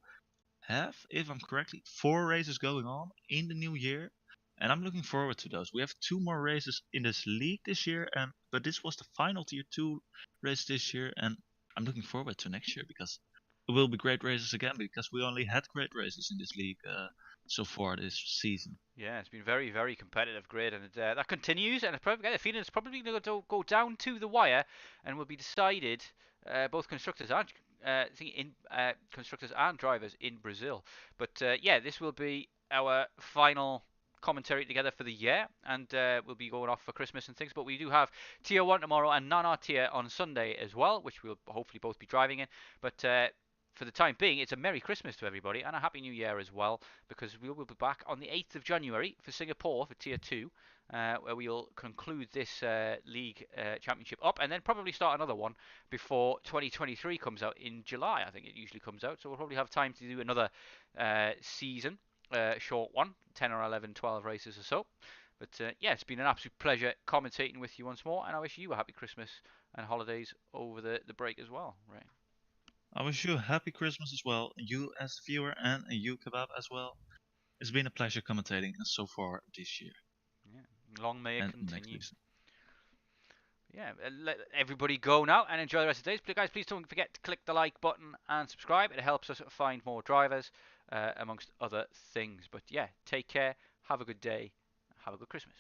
have, if I'm correctly, 4 races going on in the new year, and I'm looking forward to those. We have 2 more races in this league this year, but this was the final Tier 2 race this year, and I'm looking forward to next year because it will be great races again, because we only had great races in this league so far this season. Yeah, it's been very, very competitive grid, and that continues. And I get a feeling it's probably going to go down to the wire, and will be decided both constructors and constructors and drivers in Brazil. But yeah, this will be our final commentary together for the year, and we'll be going off for Christmas and things. But we do have Tier 1 tomorrow and Nana Tier on Sunday as well, which we'll hopefully both be driving in. But for the time being, it's a Merry Christmas to everybody and a Happy New Year as well, because we will be back on the 8th of January for Singapore for Tier 2, where we'll conclude this league championship up and then probably start another one before 2023 comes out in July. I think it usually comes out, so we'll probably have time to do another season, short one, 10 or 11, 12 races or so. But yeah, it's been an absolute pleasure commentating with you once more, and I wish you a happy Christmas and holidays over the break as well. Right. I wish you a happy Christmas as well, you as the viewer and you Kebab as well. It's been a pleasure commentating so far this year. Yeah. Long may it and continue. next season. Yeah, let everybody go now and enjoy the rest of the day. Guys, please don't forget to click the like button and subscribe. It helps us find more drivers, amongst other things. But yeah, take care, have a good day, have a good Christmas.